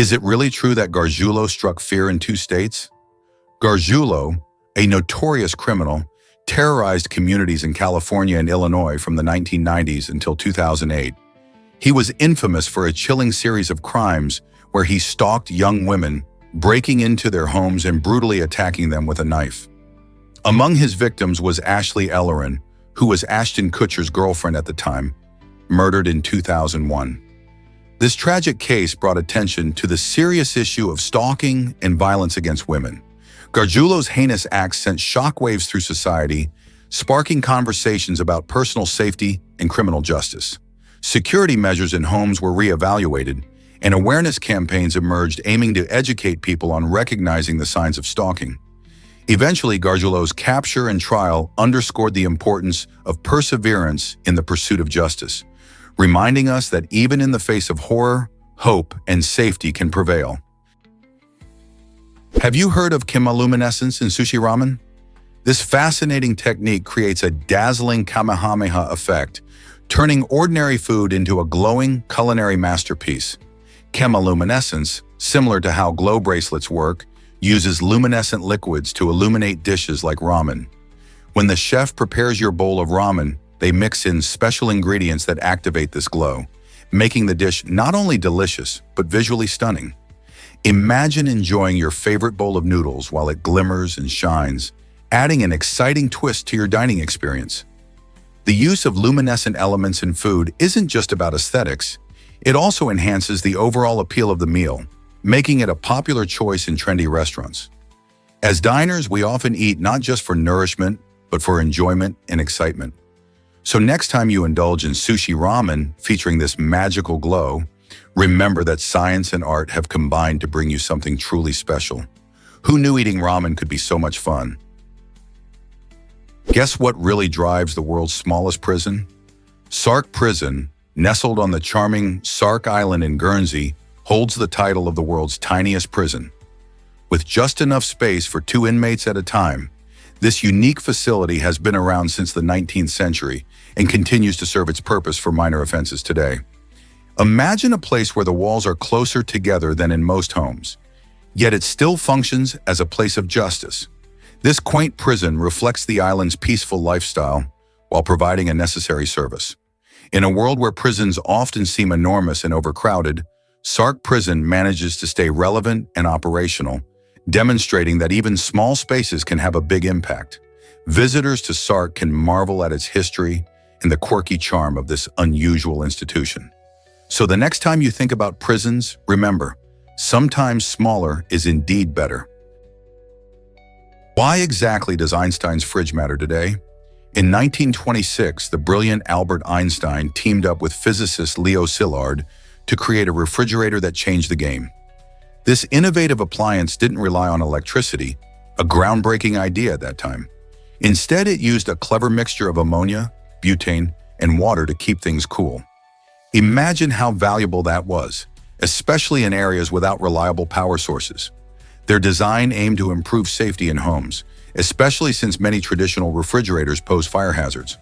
Is it really true that Gargiulo struck fear in two states? Gargiulo, a notorious criminal, terrorized communities in California and Illinois from the 1990s until 2008. He was infamous for a chilling series of crimes where he stalked young women, breaking into their homes and brutally attacking them with a knife. Among his victims was Ashley Ellerin, who was Ashton Kutcher's girlfriend at the time, murdered in 2001. This tragic case brought attention to the serious issue of stalking and violence against women. Gargiulo's heinous acts sent shockwaves through society, sparking conversations about personal safety and criminal justice. Security measures in homes were reevaluated, and awareness campaigns emerged aiming to educate people on recognizing the signs of stalking. Eventually, Gargiulo's capture and trial underscored the importance of perseverance in the pursuit of justice, reminding us that even in the face of horror, hope and safety can prevail. Have you heard of chemiluminescence in sushi ramen? This fascinating technique creates a dazzling Kamehameha effect, turning ordinary food into a glowing culinary masterpiece. Chemiluminescence, similar to how glow bracelets work, uses luminescent liquids to illuminate dishes like ramen. When the chef prepares your bowl of ramen, they mix in special ingredients that activate this glow, making the dish not only delicious, but visually stunning. Imagine enjoying your favorite bowl of noodles while it glimmers and shines, adding an exciting twist to your dining experience. The use of luminescent elements in food isn't just about aesthetics, it also enhances the overall appeal of the meal, making it a popular choice in trendy restaurants. As diners, we often eat not just for nourishment, but for enjoyment and excitement. So next time you indulge in sushi ramen featuring this magical glow, remember that science and art have combined to bring you something truly special. Who knew eating ramen could be so much fun? Guess what really drives the world's smallest prison? Sark Prison, nestled on the charming Sark Island in Guernsey, holds the title of the world's tiniest prison. With just enough space for 2 inmates at a time, this unique facility has been around since the 19th century and continues to serve its purpose for minor offenses today. Imagine a place where the walls are closer together than in most homes, yet it still functions as a place of justice. This quaint prison reflects the island's peaceful lifestyle while providing a necessary service. In a world where prisons often seem enormous and overcrowded, Sark Prison manages to stay relevant and operational, demonstrating that even small spaces can have a big impact. Visitors to Sark can marvel at its history and the quirky charm of this unusual institution. So the next time you think about prisons, remember, sometimes smaller is indeed better. Why exactly does Einstein's fridge matter today? In 1926, the brilliant Albert Einstein teamed up with physicist Leo Szilard to create a refrigerator that changed the game. This innovative appliance didn't rely on electricity, a groundbreaking idea at that time. Instead, it used a clever mixture of ammonia, butane, and water to keep things cool. Imagine how valuable that was, especially in areas without reliable power sources. Their design aimed to improve safety in homes, especially since many traditional refrigerators pose fire hazards.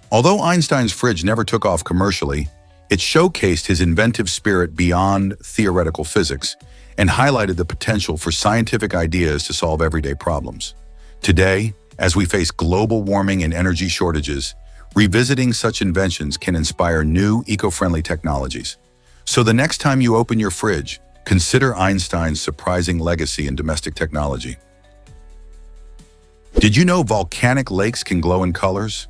Although Einstein's fridge never took off commercially, it showcased his inventive spirit beyond theoretical physics and highlighted the potential for scientific ideas to solve everyday problems. Today, as we face global warming and energy shortages, revisiting such inventions can inspire new eco-friendly technologies. So the next time you open your fridge, consider Einstein's surprising legacy in domestic technology. Did you know volcanic lakes can glow in colors?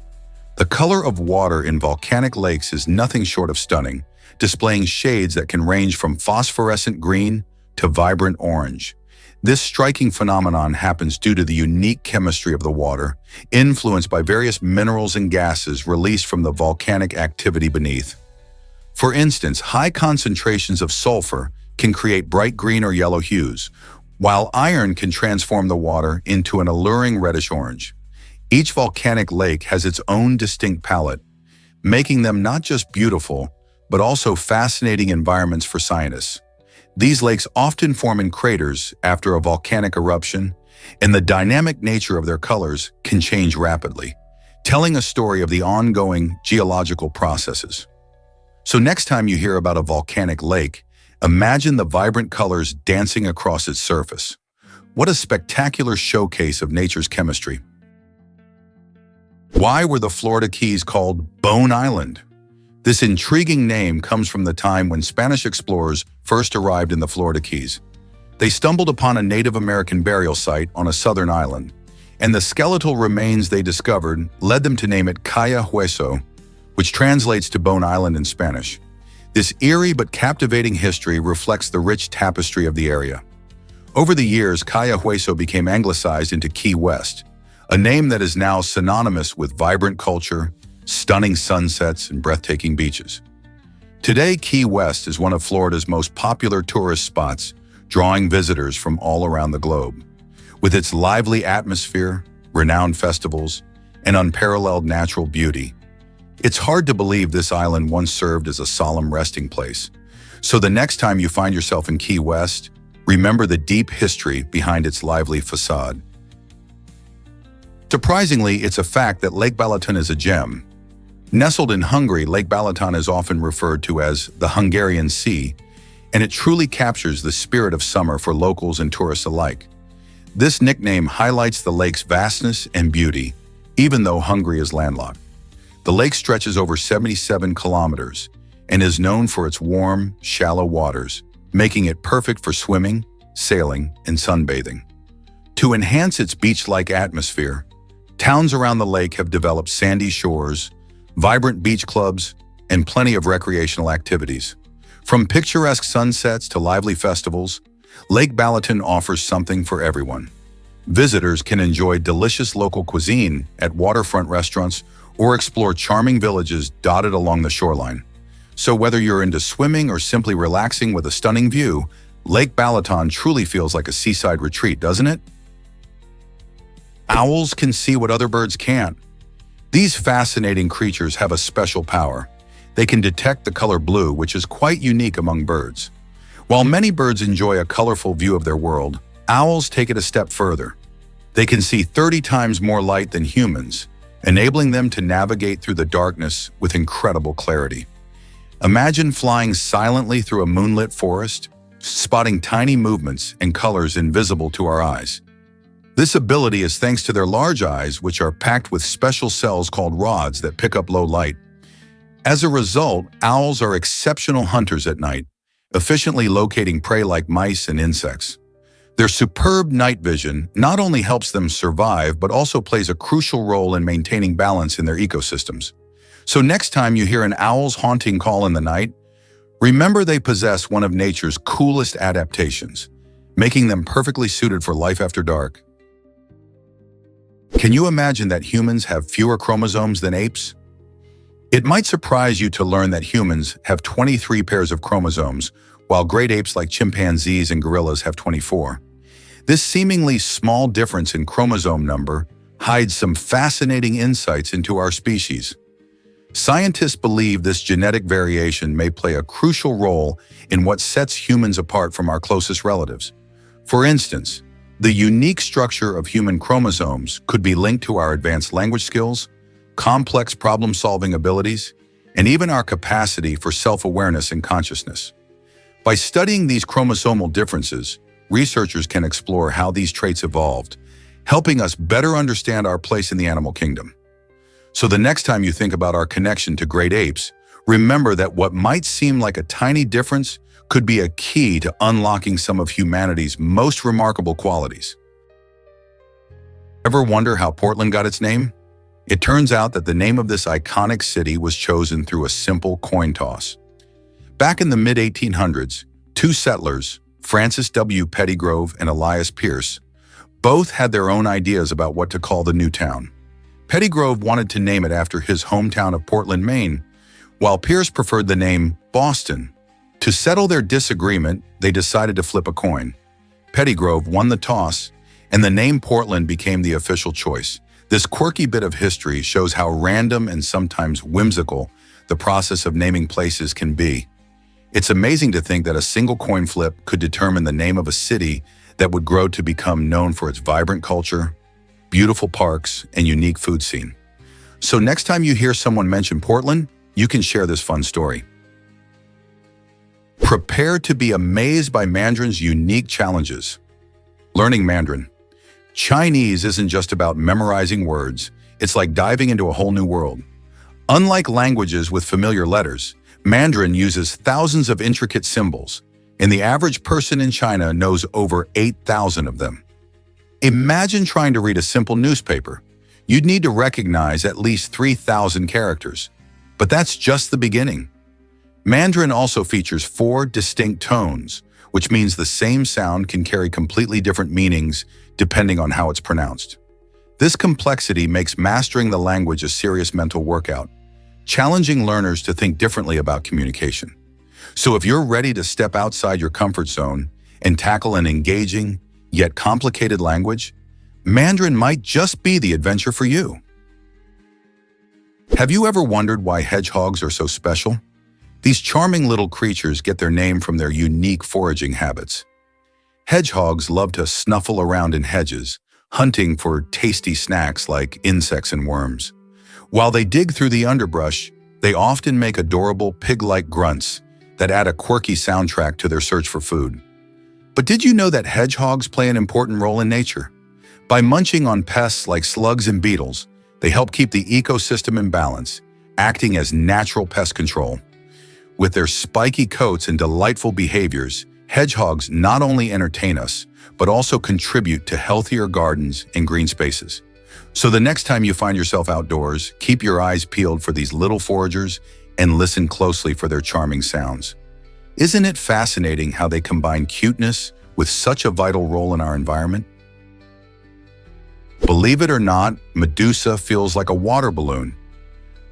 The color of water in volcanic lakes is nothing short of stunning, displaying shades that can range from phosphorescent green to vibrant orange. This striking phenomenon happens due to the unique chemistry of the water, influenced by various minerals and gases released from the volcanic activity beneath. For instance, high concentrations of sulfur can create bright green or yellow hues, while iron can transform the water into an alluring reddish-orange. Each volcanic lake has its own distinct palette, making them not just beautiful, but also fascinating environments for scientists. These lakes often form in craters after a volcanic eruption, and the dynamic nature of their colors can change rapidly, telling a story of the ongoing geological processes. So next time you hear about a volcanic lake, Imagine the vibrant colors dancing across its surface. What a spectacular showcase of nature's chemistry. Why were the Florida Keys called Bone Island? This intriguing name comes from the time when Spanish explorers first arrived in the Florida Keys. They stumbled upon a Native American burial site on a southern island, and the skeletal remains they discovered led them to name it Cayo Hueso, which translates to Bone Island in Spanish. This eerie but captivating history reflects the rich tapestry of the area. Over the years, Cayo Hueso became anglicized into Key West, a name that is now synonymous with vibrant culture, stunning sunsets, and breathtaking beaches. Today, Key West is one of Florida's most popular tourist spots, drawing visitors from all around the globe. With its lively atmosphere, renowned festivals, and unparalleled natural beauty, it's hard to believe this island once served as a solemn resting place. So the next time you find yourself in Key West, remember the deep history behind its lively facade. Surprisingly, it's a fact that Lake Balaton is a gem. Nestled in Hungary, Lake Balaton is often referred to as the Hungarian Sea, and it truly captures the spirit of summer for locals and tourists alike. This nickname highlights the lake's vastness and beauty, even though Hungary is landlocked. The lake stretches over 77 kilometers and is known for its warm, shallow waters, making it perfect for swimming, sailing, and sunbathing. To enhance its beach-like atmosphere, towns around the lake have developed sandy shores, vibrant beach clubs, and plenty of recreational activities. From picturesque sunsets to lively festivals, Lake Balaton offers something for everyone. Visitors can enjoy delicious local cuisine at waterfront restaurants or explore charming villages dotted along the shoreline. So whether you're into swimming or simply relaxing with a stunning view, Lake Balaton truly feels like a seaside retreat, doesn't it? Owls can see what other birds can't. These fascinating creatures have a special power. They can detect the color blue, which is quite unique among birds. While many birds enjoy a colorful view of their world, owls take it a step further. They can see 30 times more light than humans, enabling them to navigate through the darkness with incredible clarity. Imagine flying silently through a moonlit forest, spotting tiny movements and colors invisible to our eyes. This ability is thanks to their large eyes, which are packed with special cells called rods that pick up low light. As a result, owls are exceptional hunters at night, efficiently locating prey like mice and insects. Their superb night vision not only helps them survive, but also plays a crucial role in maintaining balance in their ecosystems. So next time you hear an owl's haunting call in the night, remember they possess one of nature's coolest adaptations, making them perfectly suited for life after dark. Can you imagine that humans have fewer chromosomes than apes? It might surprise you to learn that humans have 23 pairs of chromosomes, while great apes like chimpanzees and gorillas have 24. This seemingly small difference in chromosome number hides some fascinating insights into our species. Scientists believe this genetic variation may play a crucial role in what sets humans apart from our closest relatives. For instance, the unique structure of human chromosomes could be linked to our advanced language skills, complex problem-solving abilities, and even our capacity for self-awareness and consciousness. By studying these chromosomal differences, researchers can explore how these traits evolved, helping us better understand our place in the animal kingdom. So the next time you think about our connection to great apes, remember that what might seem like a tiny difference could be a key to unlocking some of humanity's most remarkable qualities. Ever wonder how Portland got its name? It turns out that the name of this iconic city was chosen through a simple coin toss. Back in the mid-1800s, two settlers, Francis W. Pettygrove and Elias Pierce, both had their own ideas about what to call the new town. Pettygrove wanted to name it after his hometown of Portland, Maine, while Pierce preferred the name Boston. To settle their disagreement, they decided to flip a coin. Pettygrove won the toss, and the name Portland became the official choice. This quirky bit of history shows how random and sometimes whimsical the process of naming places can be. It's amazing to think that a single coin flip could determine the name of a city that would grow to become known for its vibrant culture, beautiful parks, and unique food scene. So next time you hear someone mention Portland, you can share this fun story. Prepare to be amazed by Mandarin's unique challenges. Learning Mandarin. Chinese isn't just about memorizing words, it's like diving into a whole new world. Unlike languages with familiar letters, Mandarin uses thousands of intricate symbols, and the average person in China knows over 8,000 of them. Imagine trying to read a simple newspaper. You'd need to recognize at least 3,000 characters. But that's just the beginning. Mandarin also features 4 distinct tones, which means the same sound can carry completely different meanings depending on how it's pronounced. This complexity makes mastering the language a serious mental workout, challenging learners to think differently about communication. So if you're ready to step outside your comfort zone and tackle an engaging, yet complicated language, Mandarin might just be the adventure for you. Have you ever wondered why hedgehogs are so special? These charming little creatures get their name from their unique foraging habits. Hedgehogs love to snuffle around in hedges, hunting for tasty snacks like insects and worms. While they dig through the underbrush, they often make adorable pig-like grunts that add a quirky soundtrack to their search for food. But did you know that hedgehogs play an important role in nature? By munching on pests like slugs and beetles, they help keep the ecosystem in balance, acting as natural pest control. With their spiky coats and delightful behaviors, hedgehogs not only entertain us, but also contribute to healthier gardens and green spaces. So the next time you find yourself outdoors, keep your eyes peeled for these little foragers and listen closely for their charming sounds. Isn't it fascinating how they combine cuteness with such a vital role in our environment? Believe it or not, Medusa feels like a water balloon.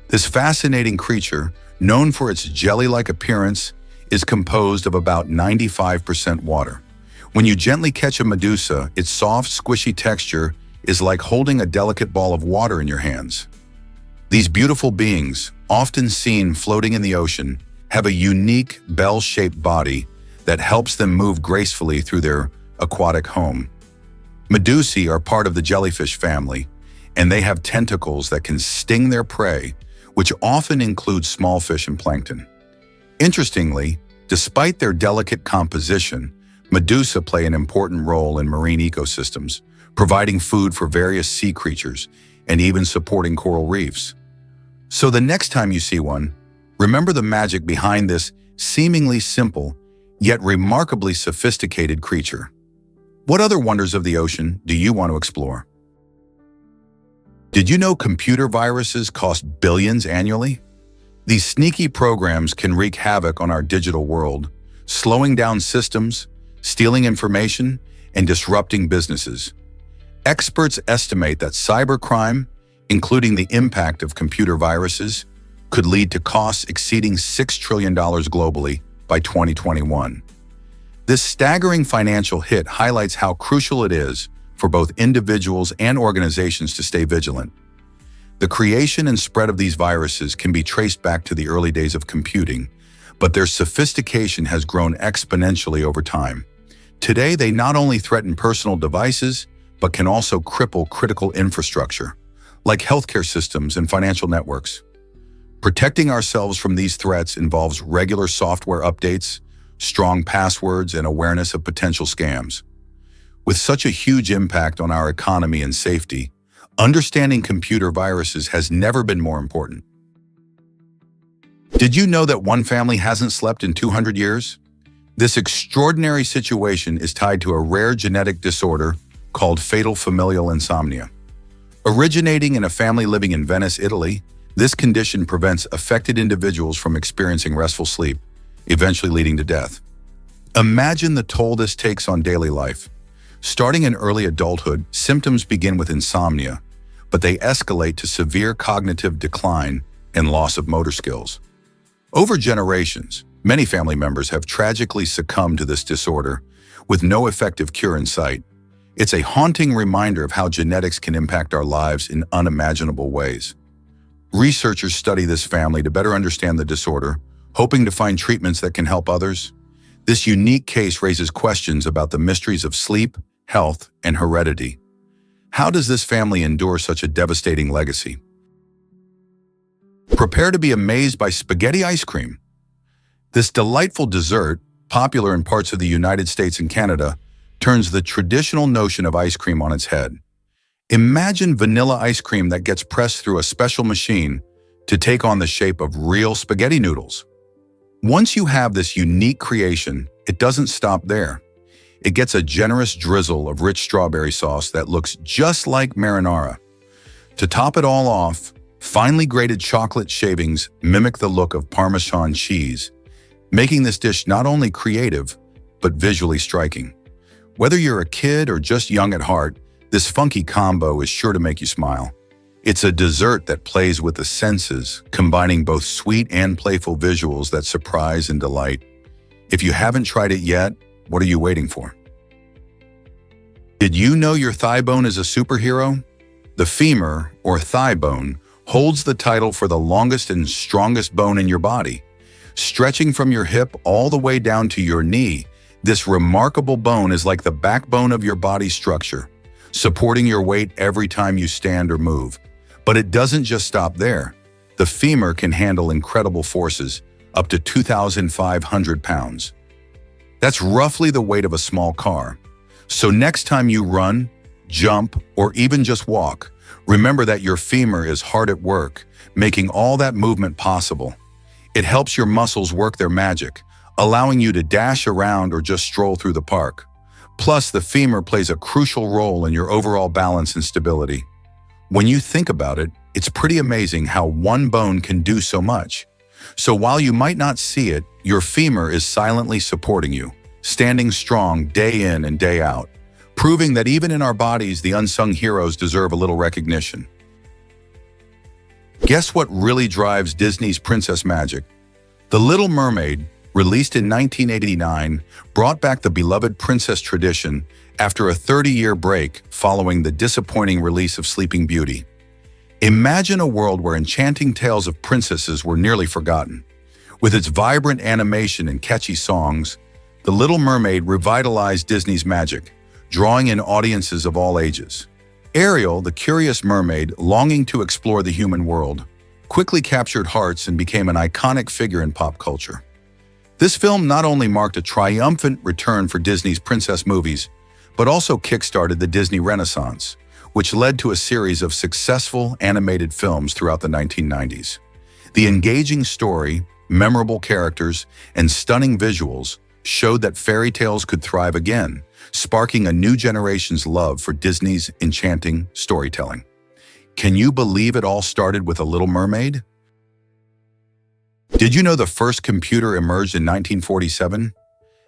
This fascinating creature, known for its jelly-like appearance, is composed of about 95% water. When you gently catch a Medusa, its soft, squishy texture is like holding a delicate ball of water in your hands. These beautiful beings, often seen floating in the ocean, have a unique bell-shaped body that helps them move gracefully through their aquatic home. Medusae are part of the jellyfish family, and they have tentacles that can sting their prey, which often includes small fish and plankton. Interestingly, despite their delicate composition, Medusa play an important role in marine ecosystems, providing food for various sea creatures and even supporting coral reefs. So the next time you see one, remember the magic behind this seemingly simple, yet remarkably sophisticated creature. What other wonders of the ocean do you want to explore? Did you know computer viruses cost billions annually? These sneaky programs can wreak havoc on our digital world, slowing down systems, stealing information, and disrupting businesses. Experts estimate that cybercrime, including the impact of computer viruses, could lead to costs exceeding $6 trillion globally by 2021. This staggering financial hit highlights how crucial it is for both individuals and organizations to stay vigilant. The creation and spread of these viruses can be traced back to the early days of computing, but their sophistication has grown exponentially over time. Today, they not only threaten personal devices, but can also cripple critical infrastructure, like healthcare systems and financial networks. Protecting ourselves from these threats involves regular software updates, strong passwords, and awareness of potential scams. With such a huge impact on our economy and safety, understanding computer viruses has never been more important. Did you know that one family hasn't slept in 200 years? This extraordinary situation is tied to a rare genetic disorder called fatal familial insomnia. Originating in a family living in Venice, Italy, this condition prevents affected individuals from experiencing restful sleep, eventually leading to death. Imagine the toll this takes on daily life. Starting in early adulthood, symptoms begin with insomnia, but they escalate to severe cognitive decline and loss of motor skills. Over generations, many family members have tragically succumbed to this disorder, with no effective cure in sight. It's a haunting reminder of how genetics can impact our lives in unimaginable ways. Researchers study this family to better understand the disorder, hoping to find treatments that can help others. This unique case raises questions about the mysteries of sleep, health, and heredity. How does this family endure such a devastating legacy? Prepare to be amazed by spaghetti ice cream. This delightful dessert, popular in parts of the United States and Canada, turns the traditional notion of ice cream on its head. Imagine vanilla ice cream that gets pressed through a special machine to take on the shape of real spaghetti noodles. Once you have this unique creation, it doesn't stop there. It gets a generous drizzle of rich strawberry sauce that looks just like marinara. To top it all off, finely grated chocolate shavings mimic the look of Parmesan cheese, making this dish not only creative, but visually striking. Whether you're a kid or just young at heart, this funky combo is sure to make you smile. It's a dessert that plays with the senses, combining both sweet and playful visuals that surprise and delight. If you haven't tried it yet, what are you waiting for? Did you know your thigh bone is a superhero? The femur, or thigh bone, holds the title for the longest and strongest bone in your body. Stretching from your hip all the way down to your knee, this remarkable bone is like the backbone of your body structure, supporting your weight every time you stand or move. But it doesn't just stop there. The femur can handle incredible forces, up to 2,500 pounds. That's roughly the weight of a small car. So next time you run, jump, or even just walk, remember that your femur is hard at work, making all that movement possible. It helps your muscles work their magic, allowing you to dash around or just stroll through the park. Plus, the femur plays a crucial role in your overall balance and stability. When you think about it, it's pretty amazing how one bone can do so much. So while you might not see it, your femur is silently supporting you, standing strong day in and day out, proving that even in our bodies, the unsung heroes deserve a little recognition. Guess what really drives Disney's princess magic? The Little Mermaid, released in 1989, brought back the beloved princess tradition after a 30-year break following the disappointing release of Sleeping Beauty. Imagine a world where enchanting tales of princesses were nearly forgotten. With its vibrant animation and catchy songs, The Little Mermaid revitalized Disney's magic, drawing in audiences of all ages. Ariel, the curious mermaid longing to explore the human world, quickly captured hearts and became an iconic figure in pop culture. This film not only marked a triumphant return for Disney's princess movies, but also kickstarted the Disney Renaissance, which led to a series of successful animated films throughout the 1990s. The engaging story, memorable characters, and stunning visuals showed that fairy tales could thrive again, sparking a new generation's love for Disney's enchanting storytelling. Can you believe it all started with A Little Mermaid? Did you know the first computer emerged in 1947?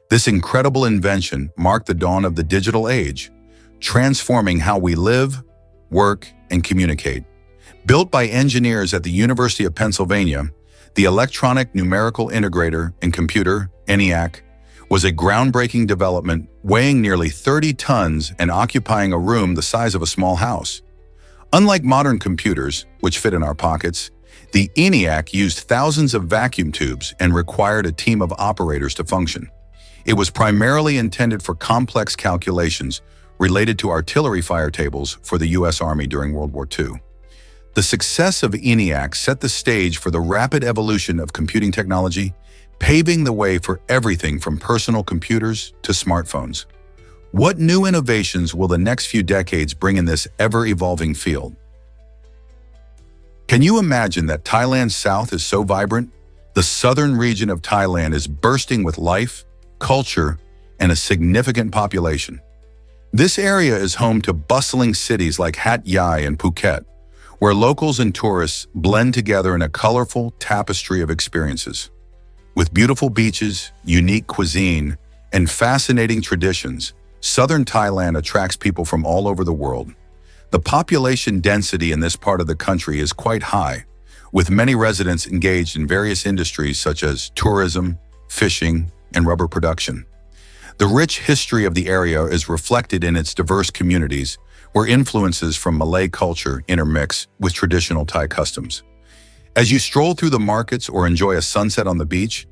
This incredible invention marked the dawn of the digital age, transforming how we live, work, and communicate. Built by engineers at the University of Pennsylvania, the Electronic Numerical Integrator and Computer, ENIAC, was a groundbreaking development weighing nearly 30 tons and occupying a room the size of a small house. Unlike modern computers, which fit in our pockets, the ENIAC used thousands of vacuum tubes and required a team of operators to function. It was primarily intended for complex calculations related to artillery fire tables for the U.S. Army during World War II. The success of ENIAC set the stage for the rapid evolution of computing technology, paving the way for everything from personal computers to smartphones. What new innovations will the next few decades bring in this ever-evolving field? Can you imagine that Thailand's south is so vibrant? The southern region of Thailand is bursting with life, culture, and a significant population. This area is home to bustling cities like Hat Yai and Phuket, where locals and tourists blend together in a colorful tapestry of experiences. With beautiful beaches, unique cuisine, and fascinating traditions, southern Thailand attracts people from all over the world. The population density in this part of the country is quite high, with many residents engaged in various industries such as tourism, fishing, and rubber production. The rich history of the area is reflected in its diverse communities, where influences from Malay culture intermix with traditional Thai customs. As you stroll through the markets or enjoy a sunset on the beach,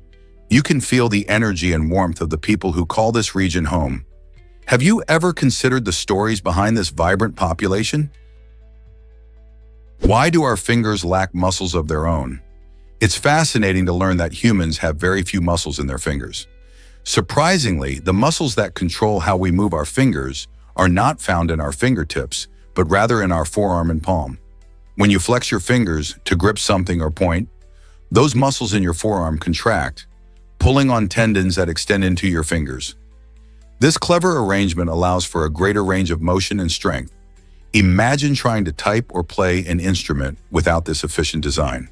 you can feel the energy and warmth of the people who call this region home. Have you ever considered the stories behind this vibrant population? Why do our fingers lack muscles of their own? It's fascinating to learn that humans have very few muscles in their fingers. Surprisingly, the muscles that control how we move our fingers are not found in our fingertips, but rather in our forearm and palm. When you flex your fingers to grip something or point, those muscles in your forearm contract, pulling on tendons that extend into your fingers. This clever arrangement allows for a greater range of motion and strength. Imagine trying to type or play an instrument without this efficient design.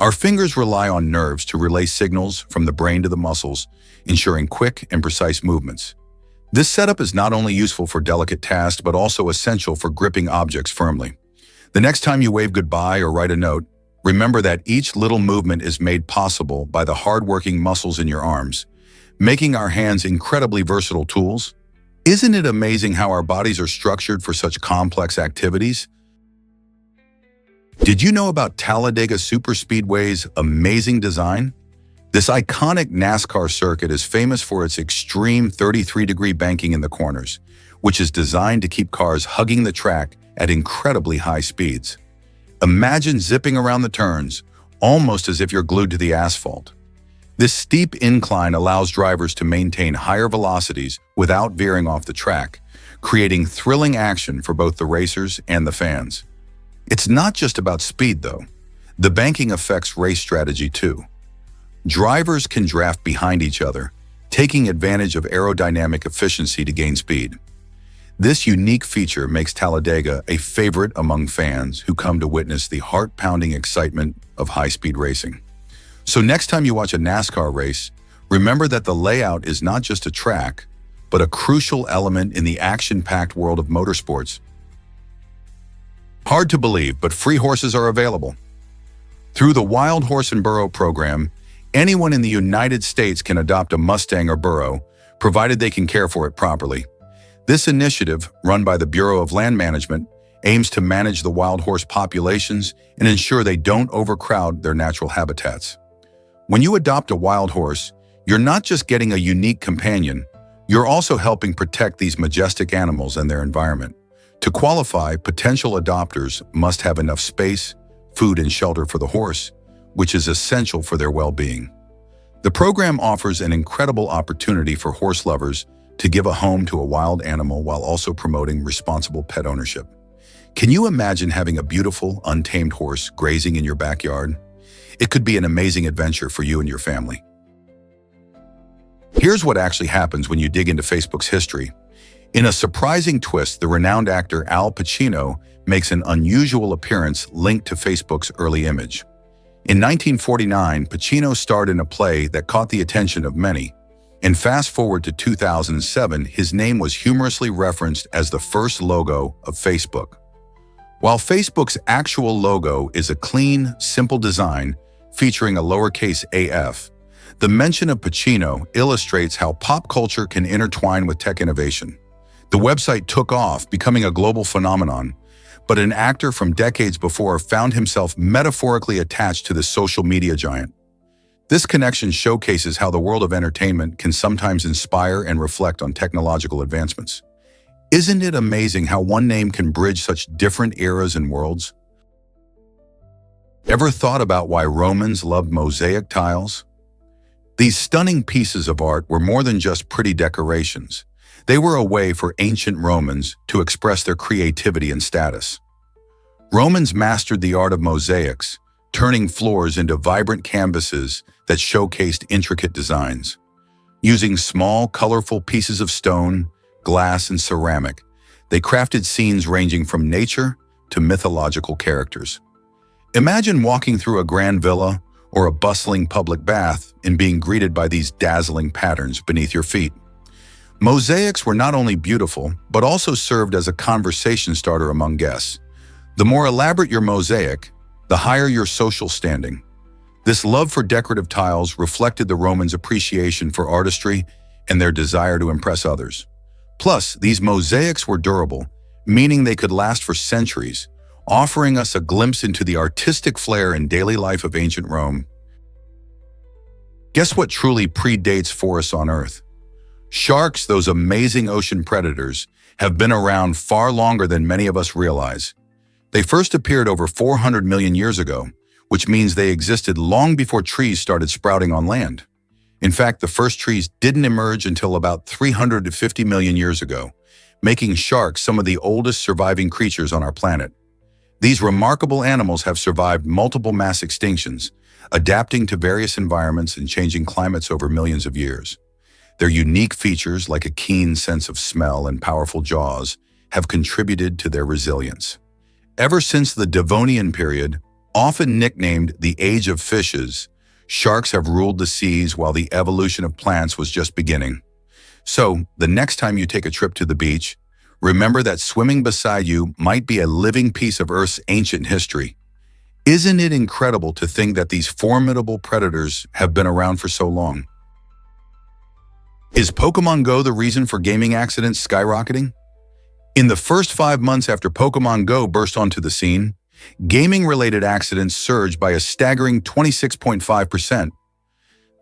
Our fingers rely on nerves to relay signals from the brain to the muscles, ensuring quick and precise movements. This setup is not only useful for delicate tasks, but also essential for gripping objects firmly. The next time you wave goodbye or write a note, remember that each little movement is made possible by the hard-working muscles in your arms, making our hands incredibly versatile tools. Isn't it amazing how our bodies are structured for such complex activities? Did you know about Talladega Superspeedway's amazing design? This iconic NASCAR circuit is famous for its extreme 33-degree banking in the corners, which is designed to keep cars hugging the track at incredibly high speeds. Imagine zipping around the turns, almost as if you're glued to the asphalt. This steep incline allows drivers to maintain higher velocities without veering off the track, creating thrilling action for both the racers and the fans. It's not just about speed, though. The banking affects race strategy, too. Drivers can draft behind each other, taking advantage of aerodynamic efficiency to gain speed. This unique feature makes Talladega a favorite among fans who come to witness the heart-pounding excitement of high-speed racing. So next time you watch a NASCAR race, remember that the layout is not just a track, but a crucial element in the action-packed world of motorsports. Hard to believe, but free horses are available. Through the Wild Horse and Burro program, anyone in the United States can adopt a Mustang or burro, provided they can care for it properly. This initiative, run by the Bureau of Land Management, aims to manage the wild horse populations and ensure they don't overcrowd their natural habitats. When you adopt a wild horse, you're not just getting a unique companion, you're also helping protect these majestic animals and their environment. To qualify, potential adopters must have enough space, food, and shelter for the horse, which is essential for their well-being. The program offers an incredible opportunity for horse lovers to give a home to a wild animal while also promoting responsible pet ownership. Can you imagine having a beautiful, untamed horse grazing in your backyard? It could be an amazing adventure for you and your family. Here's what actually happens when you dig into Facebook's history. In a surprising twist, the renowned actor Al Pacino makes an unusual appearance linked to Facebook's early image. In 1949, Pacino starred in a play that caught the attention of many. And fast forward to 2007, his name was humorously referenced as the first logo of Facebook. While Facebook's actual logo is a clean, simple design featuring a lowercase AF, the mention of Pacino illustrates how pop culture can intertwine with tech innovation. The website took off, becoming a global phenomenon, but an actor from decades before found himself metaphorically attached to the social media giant. This connection showcases how the world of entertainment can sometimes inspire and reflect on technological advancements. Isn't it amazing how one name can bridge such different eras and worlds? Ever thought about why Romans loved mosaic tiles? These stunning pieces of art were more than just pretty decorations. They were a way for ancient Romans to express their creativity and status. Romans mastered the art of mosaics, turning floors into vibrant canvases that showcased intricate designs. Using small, colorful pieces of stone, glass, and ceramic, they crafted scenes ranging from nature to mythological characters. Imagine walking through a grand villa or a bustling public bath and being greeted by these dazzling patterns beneath your feet. Mosaics were not only beautiful, but also served as a conversation starter among guests. The more elaborate your mosaic, the higher your social standing. This love for decorative tiles reflected the Romans' appreciation for artistry and their desire to impress others. Plus, these mosaics were durable, meaning they could last for centuries, offering us a glimpse into the artistic flair and daily life of ancient Rome. Guess what truly predates forests on Earth? Sharks, those amazing ocean predators, have been around far longer than many of us realize. They first appeared over 400 million years ago, which means they existed long before trees started sprouting on land. In fact, the first trees didn't emerge until about 350 million years ago, making sharks some of the oldest surviving creatures on our planet. These remarkable animals have survived multiple mass extinctions, adapting to various environments and changing climates over millions of years. Their unique features, like a keen sense of smell and powerful jaws, have contributed to their resilience. Ever since the Devonian period, often nicknamed the Age of Fishes, sharks have ruled the seas while the evolution of plants was just beginning. So, the next time you take a trip to the beach, remember that swimming beside you might be a living piece of Earth's ancient history. Isn't it incredible to think that these formidable predators have been around for so long? Is Pokemon Go the reason for gaming accidents skyrocketing? In the first 5 months after Pokemon Go burst onto the scene, gaming-related accidents surged by a staggering 26.5%.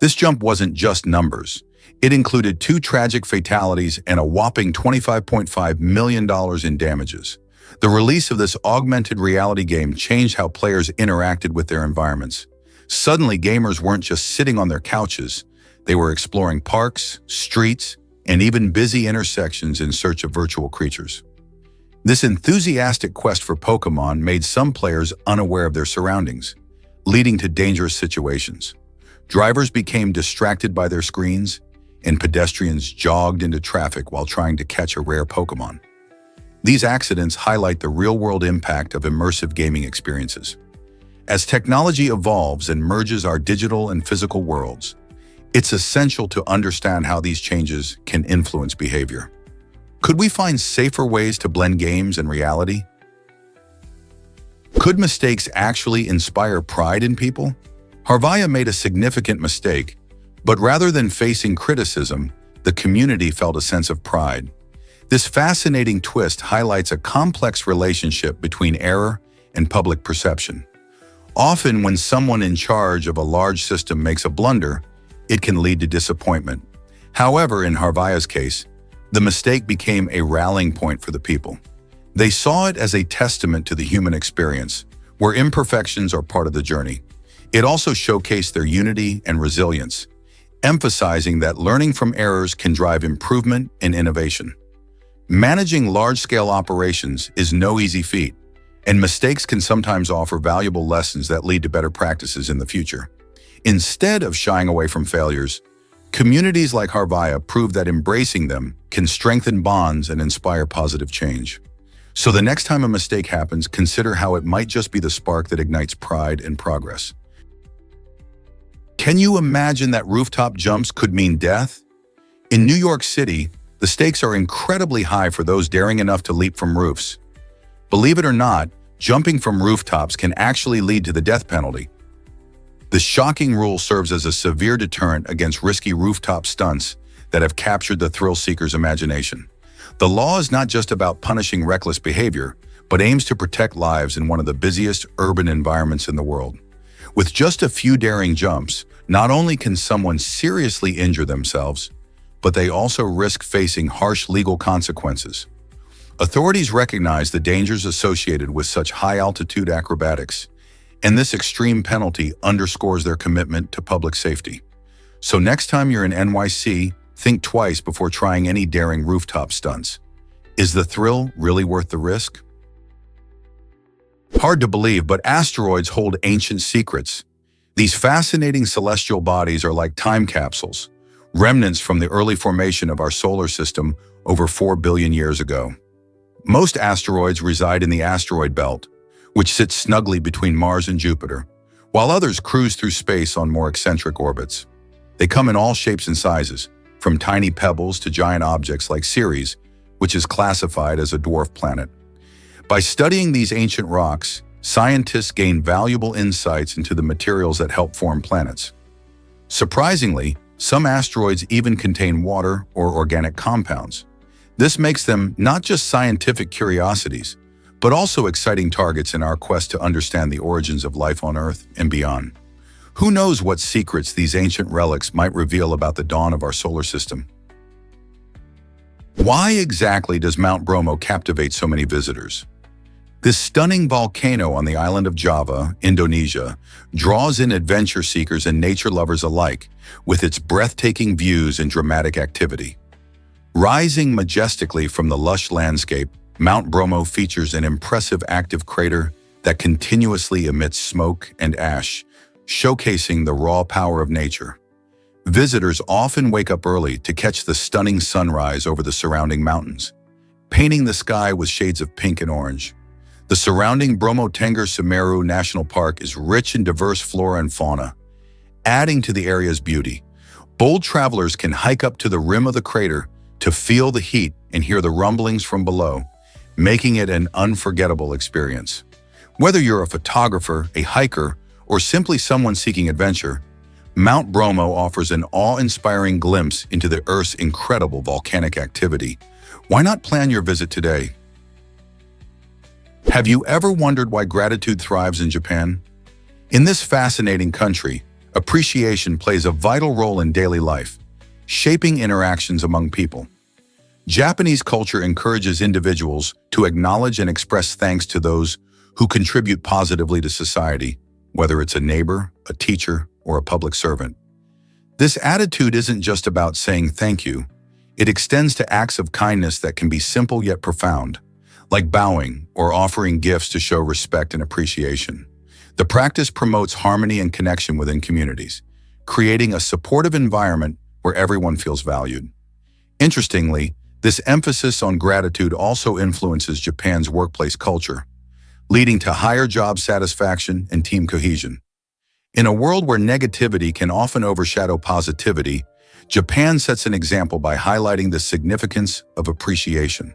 This jump wasn't just numbers. It included 2 tragic fatalities and a whopping $25.5 million in damages. The release of this augmented reality game changed how players interacted with their environments. Suddenly, gamers weren't just sitting on their couches. They were exploring parks, streets, and even busy intersections in search of virtual creatures. This enthusiastic quest for Pokemon made some players unaware of their surroundings, leading to dangerous situations. Drivers became distracted by their screens, and pedestrians jogged into traffic while trying to catch a rare Pokemon. These accidents highlight the real-world impact of immersive gaming experiences. As technology evolves and merges our digital and physical worlds, it's essential to understand how these changes can influence behavior. Could we find safer ways to blend games and reality? Could mistakes actually inspire pride in people? Harvaya made a significant mistake, but rather than facing criticism, the community felt a sense of pride. This fascinating twist highlights a complex relationship between error and public perception. Often, when someone in charge of a large system makes a blunder, it can lead to disappointment. However, in Harvaya's case, the mistake became a rallying point for the people. They saw it as a testament to the human experience, where imperfections are part of the journey. It also showcased their unity and resilience, emphasizing that learning from errors can drive improvement and innovation. Managing large-scale operations is no easy feat, and mistakes can sometimes offer valuable lessons that lead to better practices in the future. Instead of shying away from failures, communities like Harvaya prove that embracing them can strengthen bonds and inspire positive change. So the next time a mistake happens, consider how it might just be the spark that ignites pride and progress. Can you imagine that rooftop jumps could mean death? In New York City, the stakes are incredibly high for those daring enough to leap from roofs. Believe it or not, jumping from rooftops can actually lead to the death penalty. This shocking rule serves as a severe deterrent against risky rooftop stunts that have captured the thrill seeker's imagination. The law is not just about punishing reckless behavior, but aims to protect lives in one of the busiest urban environments in the world. With just a few daring jumps, not only can someone seriously injure themselves, but they also risk facing harsh legal consequences. Authorities recognize the dangers associated with such high-altitude acrobatics, and this extreme penalty underscores their commitment to public safety. So next time you're in NYC, think twice before trying any daring rooftop stunts. Is the thrill really worth the risk? Hard to believe, but asteroids hold ancient secrets. These fascinating celestial bodies are like time capsules, remnants from the early formation of our solar system over 4 billion years ago. Most asteroids reside in the asteroid belt, which sits snugly between Mars and Jupiter, while others cruise through space on more eccentric orbits. They come in all shapes and sizes, from tiny pebbles to giant objects like Ceres, which is classified as a dwarf planet. By studying these ancient rocks, scientists gain valuable insights into the materials that help form planets. Surprisingly, some asteroids even contain water or organic compounds. This makes them not just scientific curiosities, but also exciting targets in our quest to understand the origins of life on Earth and beyond. Who knows what secrets these ancient relics might reveal about the dawn of our solar system? Why exactly does Mount Bromo captivate so many visitors? This stunning volcano on the island of Java, Indonesia, draws in adventure seekers and nature lovers alike with its breathtaking views and dramatic activity. Rising majestically from the lush landscape, Mount Bromo features an impressive active crater that continuously emits smoke and ash, showcasing the raw power of nature. Visitors often wake up early to catch the stunning sunrise over the surrounding mountains, painting the sky with shades of pink and orange. The surrounding Bromo Tengger Semeru National Park is rich in diverse flora and fauna, adding to the area's beauty. Bold travelers can hike up to the rim of the crater to feel the heat and hear the rumblings from below, making it an unforgettable experience. Whether you're a photographer, a hiker, or simply someone seeking adventure, Mount Bromo offers an awe-inspiring glimpse into the Earth's incredible volcanic activity. Why not plan your visit today? Have you ever wondered why gratitude thrives in Japan? In this fascinating country, appreciation plays a vital role in daily life, shaping interactions among people. Japanese culture encourages individuals to acknowledge and express thanks to those who contribute positively to society, whether it's a neighbor, a teacher, or a public servant. This attitude isn't just about saying thank you. It extends to acts of kindness that can be simple yet profound, like bowing or offering gifts to show respect and appreciation. The practice promotes harmony and connection within communities, creating a supportive environment where everyone feels valued. Interestingly, this emphasis on gratitude also influences Japan's workplace culture, leading to higher job satisfaction and team cohesion. In a world where negativity can often overshadow positivity, Japan sets an example by highlighting the significance of appreciation.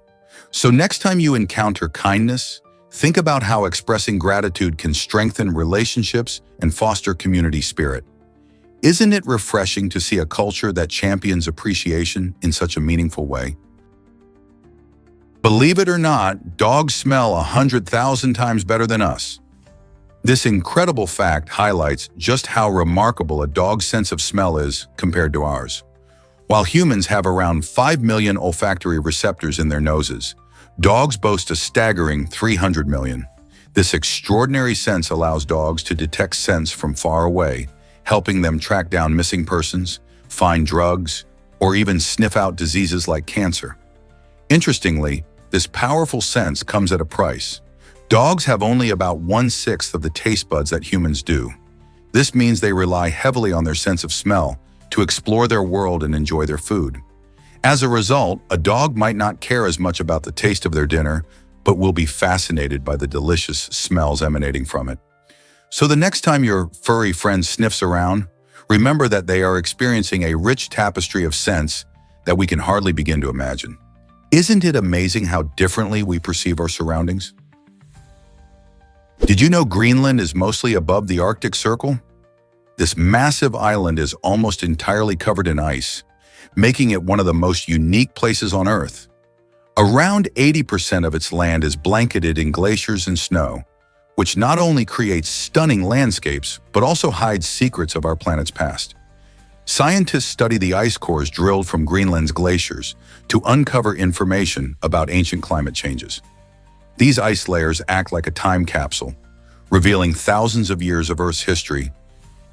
So next time you encounter kindness, think about how expressing gratitude can strengthen relationships and foster community spirit. Isn't it refreshing to see a culture that champions appreciation in such a meaningful way? Believe it or not, dogs smell 100,000 times better than us. This incredible fact highlights just how remarkable a dog's sense of smell is compared to ours. While humans have around 5 million olfactory receptors in their noses, dogs boast a staggering 300 million. This extraordinary sense allows dogs to detect scents from far away, helping them track down missing persons, find drugs, or even sniff out diseases like cancer. Interestingly, this powerful sense comes at a price. Dogs have only about 1/6 of the taste buds that humans do. This means they rely heavily on their sense of smell to explore their world and enjoy their food. As a result, a dog might not care as much about the taste of their dinner, but will be fascinated by the delicious smells emanating from it. So the next time your furry friend sniffs around, remember that they are experiencing a rich tapestry of scents that we can hardly begin to imagine. Isn't it amazing how differently we perceive our surroundings? Did you know Greenland is mostly above the Arctic Circle? This massive island is almost entirely covered in ice, making it one of the most unique places on Earth. Around 80% of its land is blanketed in glaciers and snow, which not only creates stunning landscapes, but also hides secrets of our planet's past. Scientists study the ice cores drilled from Greenland's glaciers to uncover information about ancient climate changes. These ice layers act like a time capsule, revealing thousands of years of Earth's history,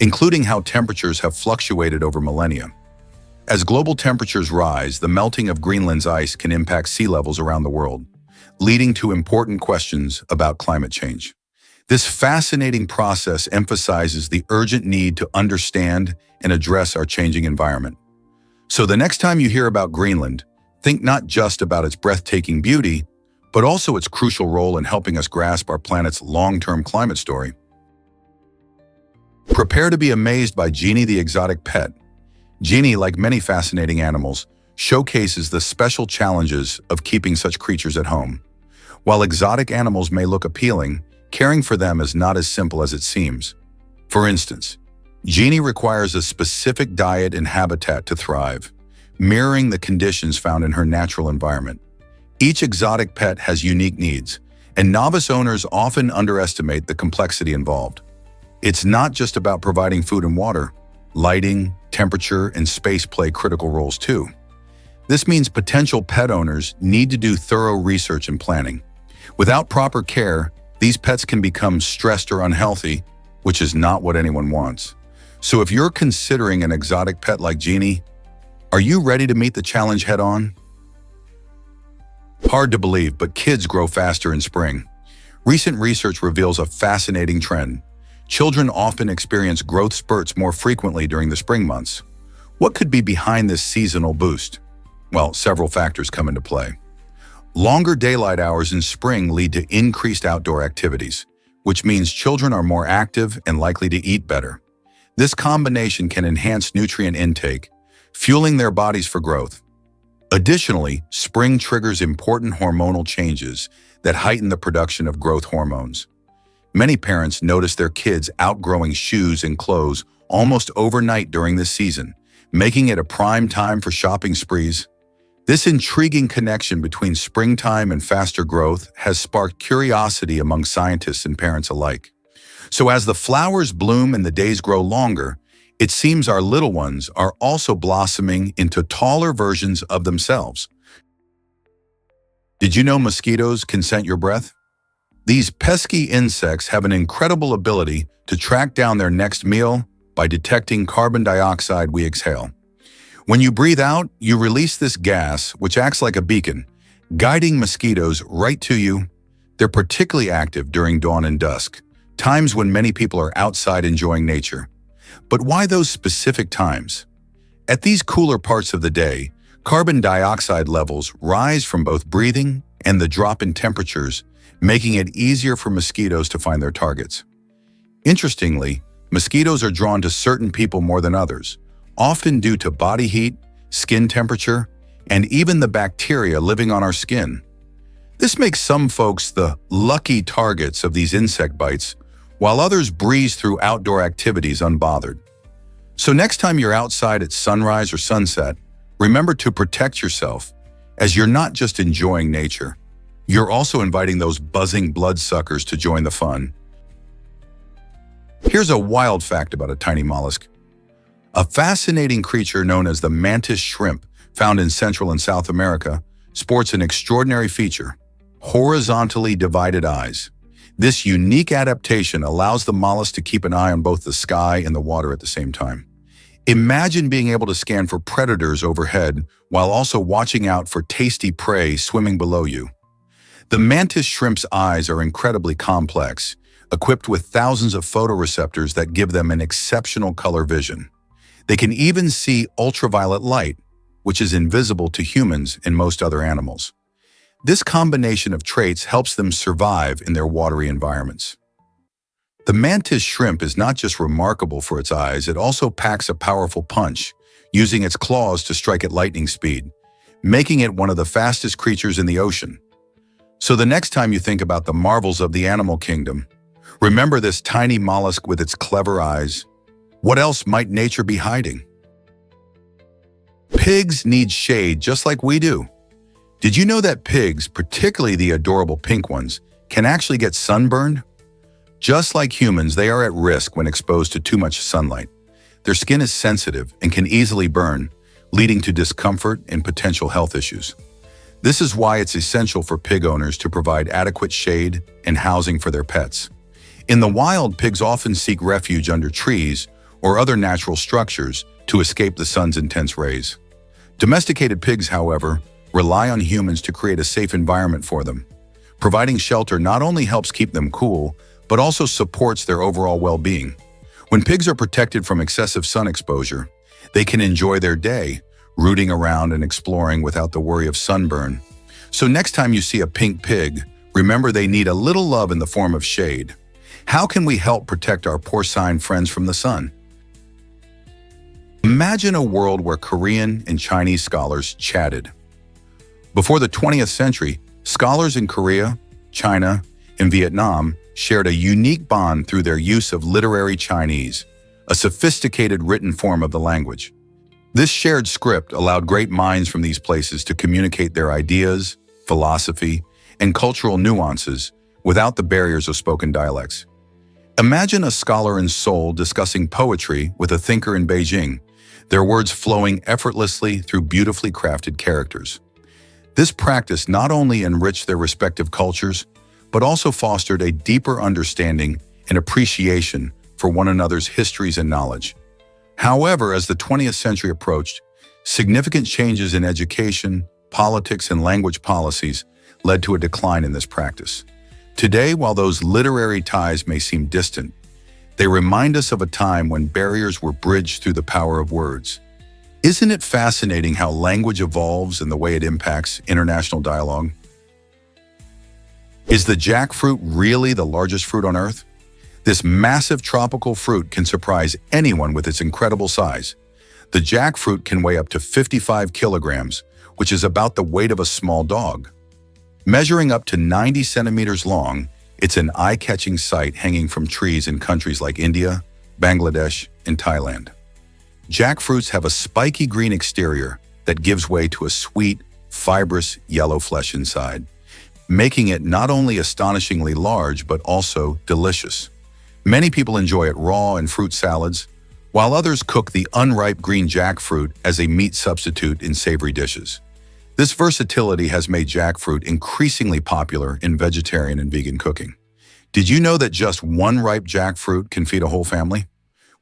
including how temperatures have fluctuated over millennia. As global temperatures rise, the melting of Greenland's ice can impact sea levels around the world, leading to important questions about climate change. This fascinating process emphasizes the urgent need to understand and address our changing environment. So the next time you hear about Greenland, think not just about its breathtaking beauty, but also its crucial role in helping us grasp our planet's long-term climate story. Prepare to be amazed by Genie the exotic pet. Genie, like many fascinating animals, showcases the special challenges of keeping such creatures at home. While exotic animals may look appealing, caring for them is not as simple as it seems. For instance, Genie requires a specific diet and habitat to thrive, mirroring the conditions found in her natural environment. Each exotic pet has unique needs, and novice owners often underestimate the complexity involved. It's not just about providing food and water. Lighting, temperature, and space play critical roles too. This means potential pet owners need to do thorough research and planning, Without proper care, these pets can become stressed or unhealthy, which is not what anyone wants. So if you're considering an exotic pet like Jeannie, are you ready to meet the challenge head-on? Hard to believe, but kids grow faster in spring. Recent research reveals a fascinating trend. Children often experience growth spurts more frequently during the spring months. What could be behind this seasonal boost? Well, several factors come into play. Longer daylight hours in spring lead to increased outdoor activities, which means children are more active and likely to eat better. This combination can enhance nutrient intake, fueling their bodies for growth. Additionally, spring triggers important hormonal changes that heighten the production of growth hormones. Many parents notice their kids outgrowing shoes and clothes almost overnight during this season, making it a prime time for shopping sprees. This intriguing connection between springtime and faster growth has sparked curiosity among scientists and parents alike. So as the flowers bloom and the days grow longer, it seems our little ones are also blossoming into taller versions of themselves. Did you know mosquitoes can scent your breath? These pesky insects have an incredible ability to track down their next meal by detecting carbon dioxide we exhale. When you breathe out, you release this gas, which acts like a beacon, guiding mosquitoes right to you. They're particularly active during dawn and dusk, times when many people are outside enjoying nature. But why those specific times? At these cooler parts of the day, carbon dioxide levels rise from both breathing and the drop in temperatures, making it easier for mosquitoes to find their targets. Interestingly, mosquitoes are drawn to certain people more than others, often due to body heat, skin temperature, and even the bacteria living on our skin. This makes some folks the lucky targets of these insect bites, while others breeze through outdoor activities unbothered. So next time you're outside at sunrise or sunset, remember to protect yourself, as you're not just enjoying nature, you're also inviting those buzzing bloodsuckers to join the fun. Here's a wild fact about a tiny mollusk. A fascinating creature known as the mantis shrimp, found in Central and South America, sports an extraordinary feature: horizontally divided eyes. This unique adaptation allows the mollusk to keep an eye on both the sky and the water at the same time. Imagine being able to scan for predators overhead while also watching out for tasty prey swimming below you. The mantis shrimp's eyes are incredibly complex, equipped with thousands of photoreceptors that give them an exceptional color vision. They can even see ultraviolet light, which is invisible to humans and most other animals. This combination of traits helps them survive in their watery environments. The mantis shrimp is not just remarkable for its eyes, it also packs a powerful punch, using its claws to strike at lightning speed, making it one of the fastest creatures in the ocean. So the next time you think about the marvels of the animal kingdom, remember this tiny mollusk with its clever eyes. What else might nature be hiding? Pigs need shade just like we do. Did you know that pigs, particularly the adorable pink ones, can actually get sunburned? Just like humans, they are at risk when exposed to too much sunlight. Their skin is sensitive and can easily burn, leading to discomfort and potential health issues. This is why it's essential for pig owners to provide adequate shade and housing for their pets. In the wild, pigs often seek refuge under trees or other natural structures to escape the sun's intense rays. Domesticated pigs, however, rely on humans to create a safe environment for them. Providing shelter not only helps keep them cool, but also supports their overall well-being. When pigs are protected from excessive sun exposure, they can enjoy their day, rooting around and exploring without the worry of sunburn. So next time you see a pink pig, remember they need a little love in the form of shade. How can we help protect our porcine friends from the sun? Imagine a world where Korean and Chinese scholars chatted. Before the 20th century, scholars in Korea, China, and Vietnam shared a unique bond through their use of literary Chinese, a sophisticated written form of the language. This shared script allowed great minds from these places to communicate their ideas, philosophy, and cultural nuances without the barriers of spoken dialects. Imagine a scholar in Seoul discussing poetry with a thinker in Beijing, their words flowing effortlessly through beautifully crafted characters. This practice not only enriched their respective cultures, but also fostered a deeper understanding and appreciation for one another's histories and knowledge. However, as the 20th century approached, significant changes in education, politics, and language policies led to a decline in this practice. Today, while those literary ties may seem distant, they remind us of a time when barriers were bridged through the power of words. Isn't it fascinating how language evolves and the way it impacts international dialogue? Is the jackfruit really the largest fruit on Earth? This massive tropical fruit can surprise anyone with its incredible size. The jackfruit can weigh up to 55 kilograms, which is about the weight of a small dog. Measuring up to 90 centimeters long, it's an eye-catching sight hanging from trees in countries like India, Bangladesh, and Thailand. Jackfruits have a spiky green exterior that gives way to a sweet, fibrous yellow flesh inside, making it not only astonishingly large but also delicious. Many people enjoy it raw in fruit salads, while others cook the unripe green jackfruit as a meat substitute in savory dishes. This versatility has made jackfruit increasingly popular in vegetarian and vegan cooking. Did you know that just one ripe jackfruit can feed a whole family?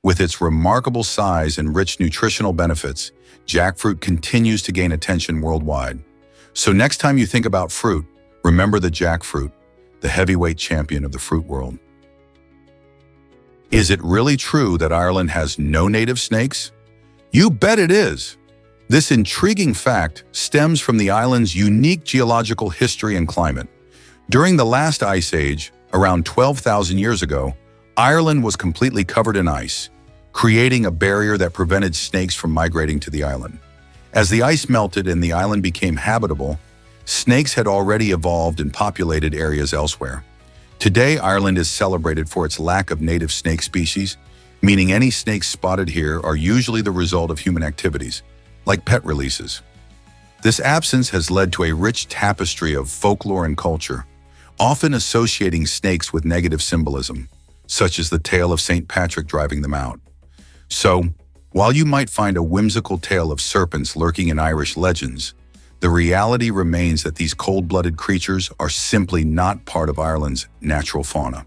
With its remarkable size and rich nutritional benefits, jackfruit continues to gain attention worldwide. So next time you think about fruit, remember the jackfruit, the heavyweight champion of the fruit world. Is it really true that Ireland has no native snakes? You bet it is! This intriguing fact stems from the island's unique geological history and climate. During the last ice age, around 12,000 years ago, Ireland was completely covered in ice, creating a barrier that prevented snakes from migrating to the island. As the ice melted and the island became habitable, snakes had already evolved in populated areas elsewhere. Today, Ireland is celebrated for its lack of native snake species, meaning any snakes spotted here are usually the result of human activities, like pet releases. This absence has led to a rich tapestry of folklore and culture, often associating snakes with negative symbolism, such as the tale of St. Patrick driving them out. So, while you might find a whimsical tale of serpents lurking in Irish legends, the reality remains that these cold-blooded creatures are simply not part of Ireland's natural fauna.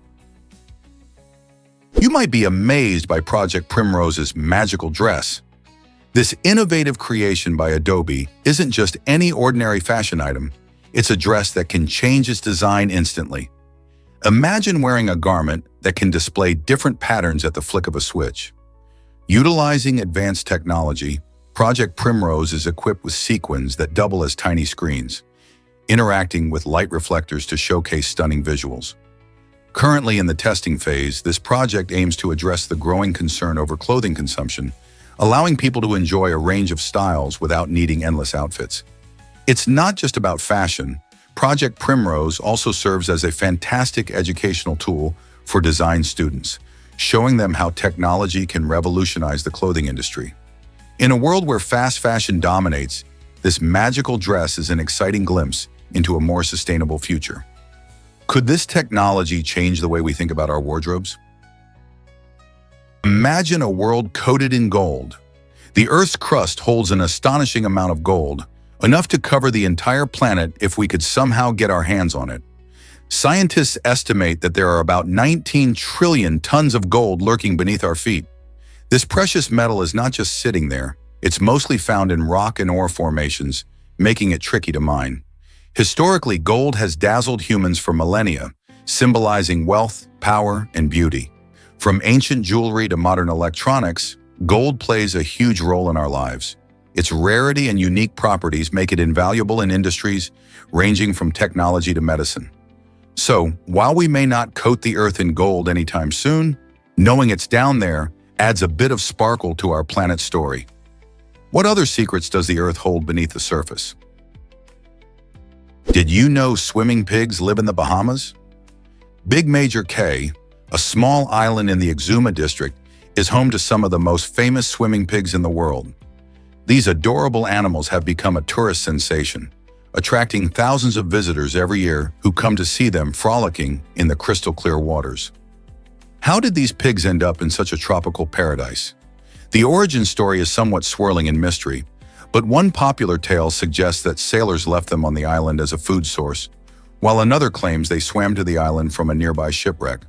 You might be amazed by Project Primrose's magical dress. This innovative creation by Adobe isn't just any ordinary fashion item, it's a dress that can change its design instantly. Imagine wearing a garment that can display different patterns at the flick of a switch. Utilizing advanced technology, Project Primrose is equipped with sequins that double as tiny screens, interacting with light reflectors to showcase stunning visuals. Currently in the testing phase, this project aims to address the growing concern over clothing consumption, allowing people to enjoy a range of styles without needing endless outfits. It's not just about fashion. Project Primrose also serves as a fantastic educational tool for design students, showing them how technology can revolutionize the clothing industry. In a world where fast fashion dominates, this magical dress is an exciting glimpse into a more sustainable future. Could this technology change the way we think about our wardrobes? Imagine a world coated in gold. The Earth's crust holds an astonishing amount of gold, enough to cover the entire planet if we could somehow get our hands on it. Scientists estimate that there are about 19 trillion tons of gold lurking beneath our feet. This precious metal is not just sitting there, it's mostly found in rock and ore formations, making it tricky to mine. Historically, gold has dazzled humans for millennia, symbolizing wealth, power, and beauty. From ancient jewelry to modern electronics, gold plays a huge role in our lives. Its rarity and unique properties make it invaluable in industries ranging from technology to medicine. So, while we may not coat the Earth in gold anytime soon, knowing it's down there adds a bit of sparkle to our planet's story. What other secrets does the Earth hold beneath the surface? Did you know swimming pigs live in the Bahamas? Big Major Cay, a small island in the Exuma district, is home to some of the most famous swimming pigs in the world. These adorable animals have become a tourist sensation, attracting thousands of visitors every year who come to see them frolicking in the crystal-clear waters. How did these pigs end up in such a tropical paradise? The origin story is somewhat swirling in mystery, but one popular tale suggests that sailors left them on the island as a food source, while another claims they swam to the island from a nearby shipwreck.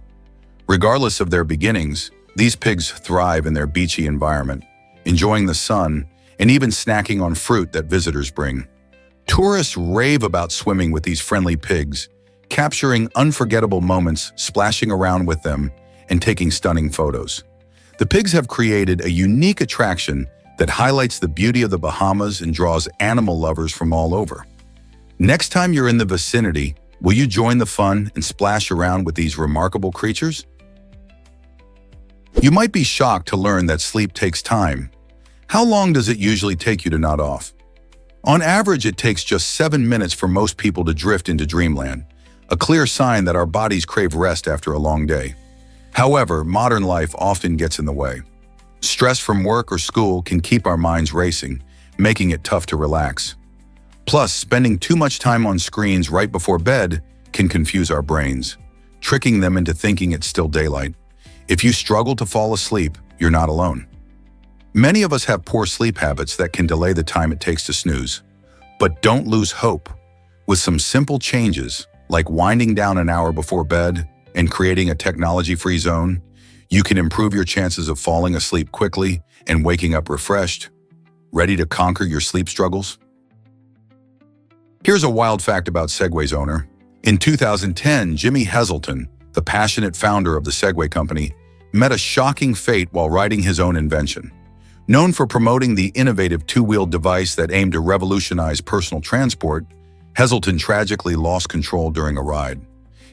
Regardless of their beginnings, these pigs thrive in their beachy environment, enjoying the sun and even snacking on fruit that visitors bring. Tourists rave about swimming with these friendly pigs, capturing unforgettable moments, splashing around with them, and taking stunning photos. The pigs have created a unique attraction that highlights the beauty of the Bahamas and draws animal lovers from all over. Next time you're in the vicinity, will you join the fun and splash around with these remarkable creatures? You might be shocked to learn that sleep takes time. How long does it usually take you to nod off? On average, it takes just 7 minutes for most people to drift into dreamland, a clear sign that our bodies crave rest after a long day. However, modern life often gets in the way. Stress from work or school can keep our minds racing, making it tough to relax. Plus, spending too much time on screens right before bed can confuse our brains, tricking them into thinking it's still daylight. If you struggle to fall asleep, you're not alone. Many of us have poor sleep habits that can delay the time it takes to snooze. But don't lose hope. With some simple changes, like winding down an hour before bed and creating a technology-free zone, you can improve your chances of falling asleep quickly and waking up refreshed. Ready to conquer your sleep struggles? Here's a wild fact about Segway's owner. In 2010, Jimmy Heselton, the passionate founder of the Segway company, met a shocking fate while riding his own invention. Known for promoting the innovative two-wheeled device that aimed to revolutionize personal transport, Heselton tragically lost control during a ride.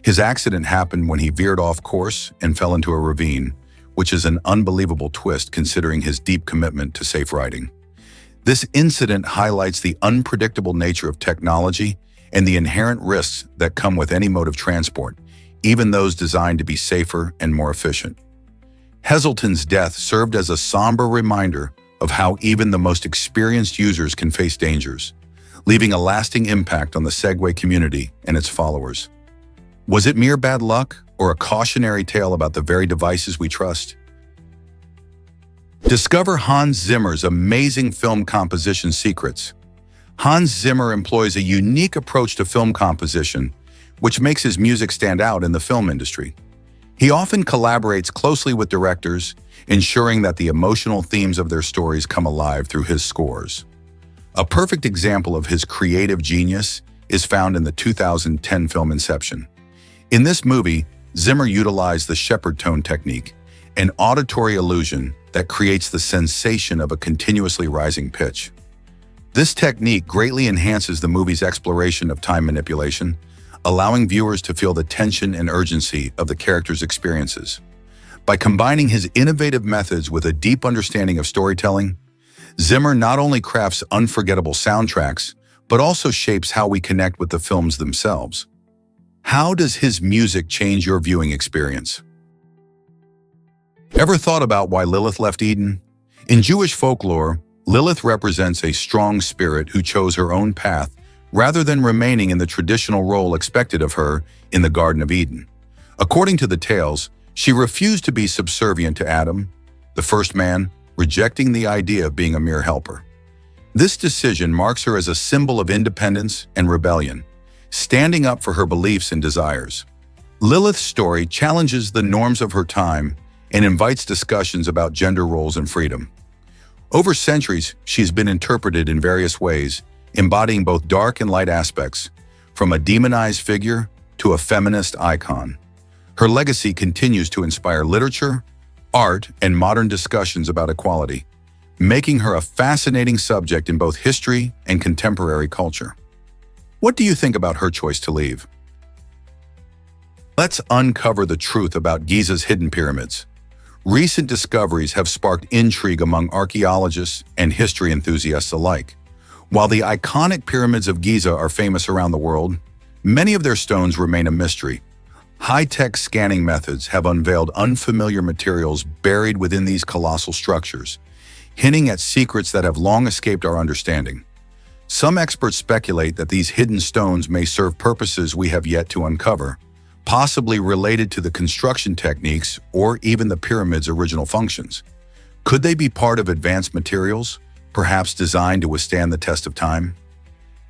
His accident happened when he veered off course and fell into a ravine, which is an unbelievable twist considering his deep commitment to safe riding. This incident highlights the unpredictable nature of technology and the inherent risks that come with any mode of transport, even those designed to be safer and more efficient. Heselton's death served as a somber reminder of how even the most experienced users can face dangers, leaving a lasting impact on the Segway community and its followers. Was it mere bad luck or a cautionary tale about the very devices we trust? Discover Hans Zimmer's amazing film composition secrets. Hans Zimmer employs a unique approach to film composition, which makes his music stand out in the film industry. He often collaborates closely with directors, ensuring that the emotional themes of their stories come alive through his scores. A perfect example of his creative genius is found in the 2010 film Inception. In this movie, Zimmer utilized the shepherd tone technique, an auditory illusion that creates the sensation of a continuously rising pitch. This technique greatly enhances the movie's exploration of time manipulation, allowing viewers to feel the tension and urgency of the characters' experiences. By combining his innovative methods with a deep understanding of storytelling, Zimmer not only crafts unforgettable soundtracks, but also shapes how we connect with the films themselves. How does his music change your viewing experience? Ever thought about why Lilith left Eden? In Jewish folklore, Lilith represents a strong spirit who chose her own path rather than remaining in the traditional role expected of her in the Garden of Eden. According to the tales, she refused to be subservient to Adam, the first man, rejecting the idea of being a mere helper. This decision marks her as a symbol of independence and rebellion, standing up for her beliefs and desires. Lilith's story challenges the norms of her time and invites discussions about gender roles and freedom. Over centuries, she's been interpreted in various ways, embodying both dark and light aspects, from a demonized figure to a feminist icon. Her legacy continues to inspire literature, art, and modern discussions about equality, making her a fascinating subject in both history and contemporary culture. What do you think about her choice to leave? Let's uncover the truth about Giza's hidden pyramids. Recent discoveries have sparked intrigue among archaeologists and history enthusiasts alike. While the iconic pyramids of Giza are famous around the world, many of their stones remain a mystery. High-tech scanning methods have unveiled unfamiliar materials buried within these colossal structures, hinting at secrets that have long escaped our understanding. Some experts speculate that these hidden stones may serve purposes we have yet to uncover, possibly related to the construction techniques or even the pyramid's original functions. Could they be part of advanced materials, perhaps designed to withstand the test of time?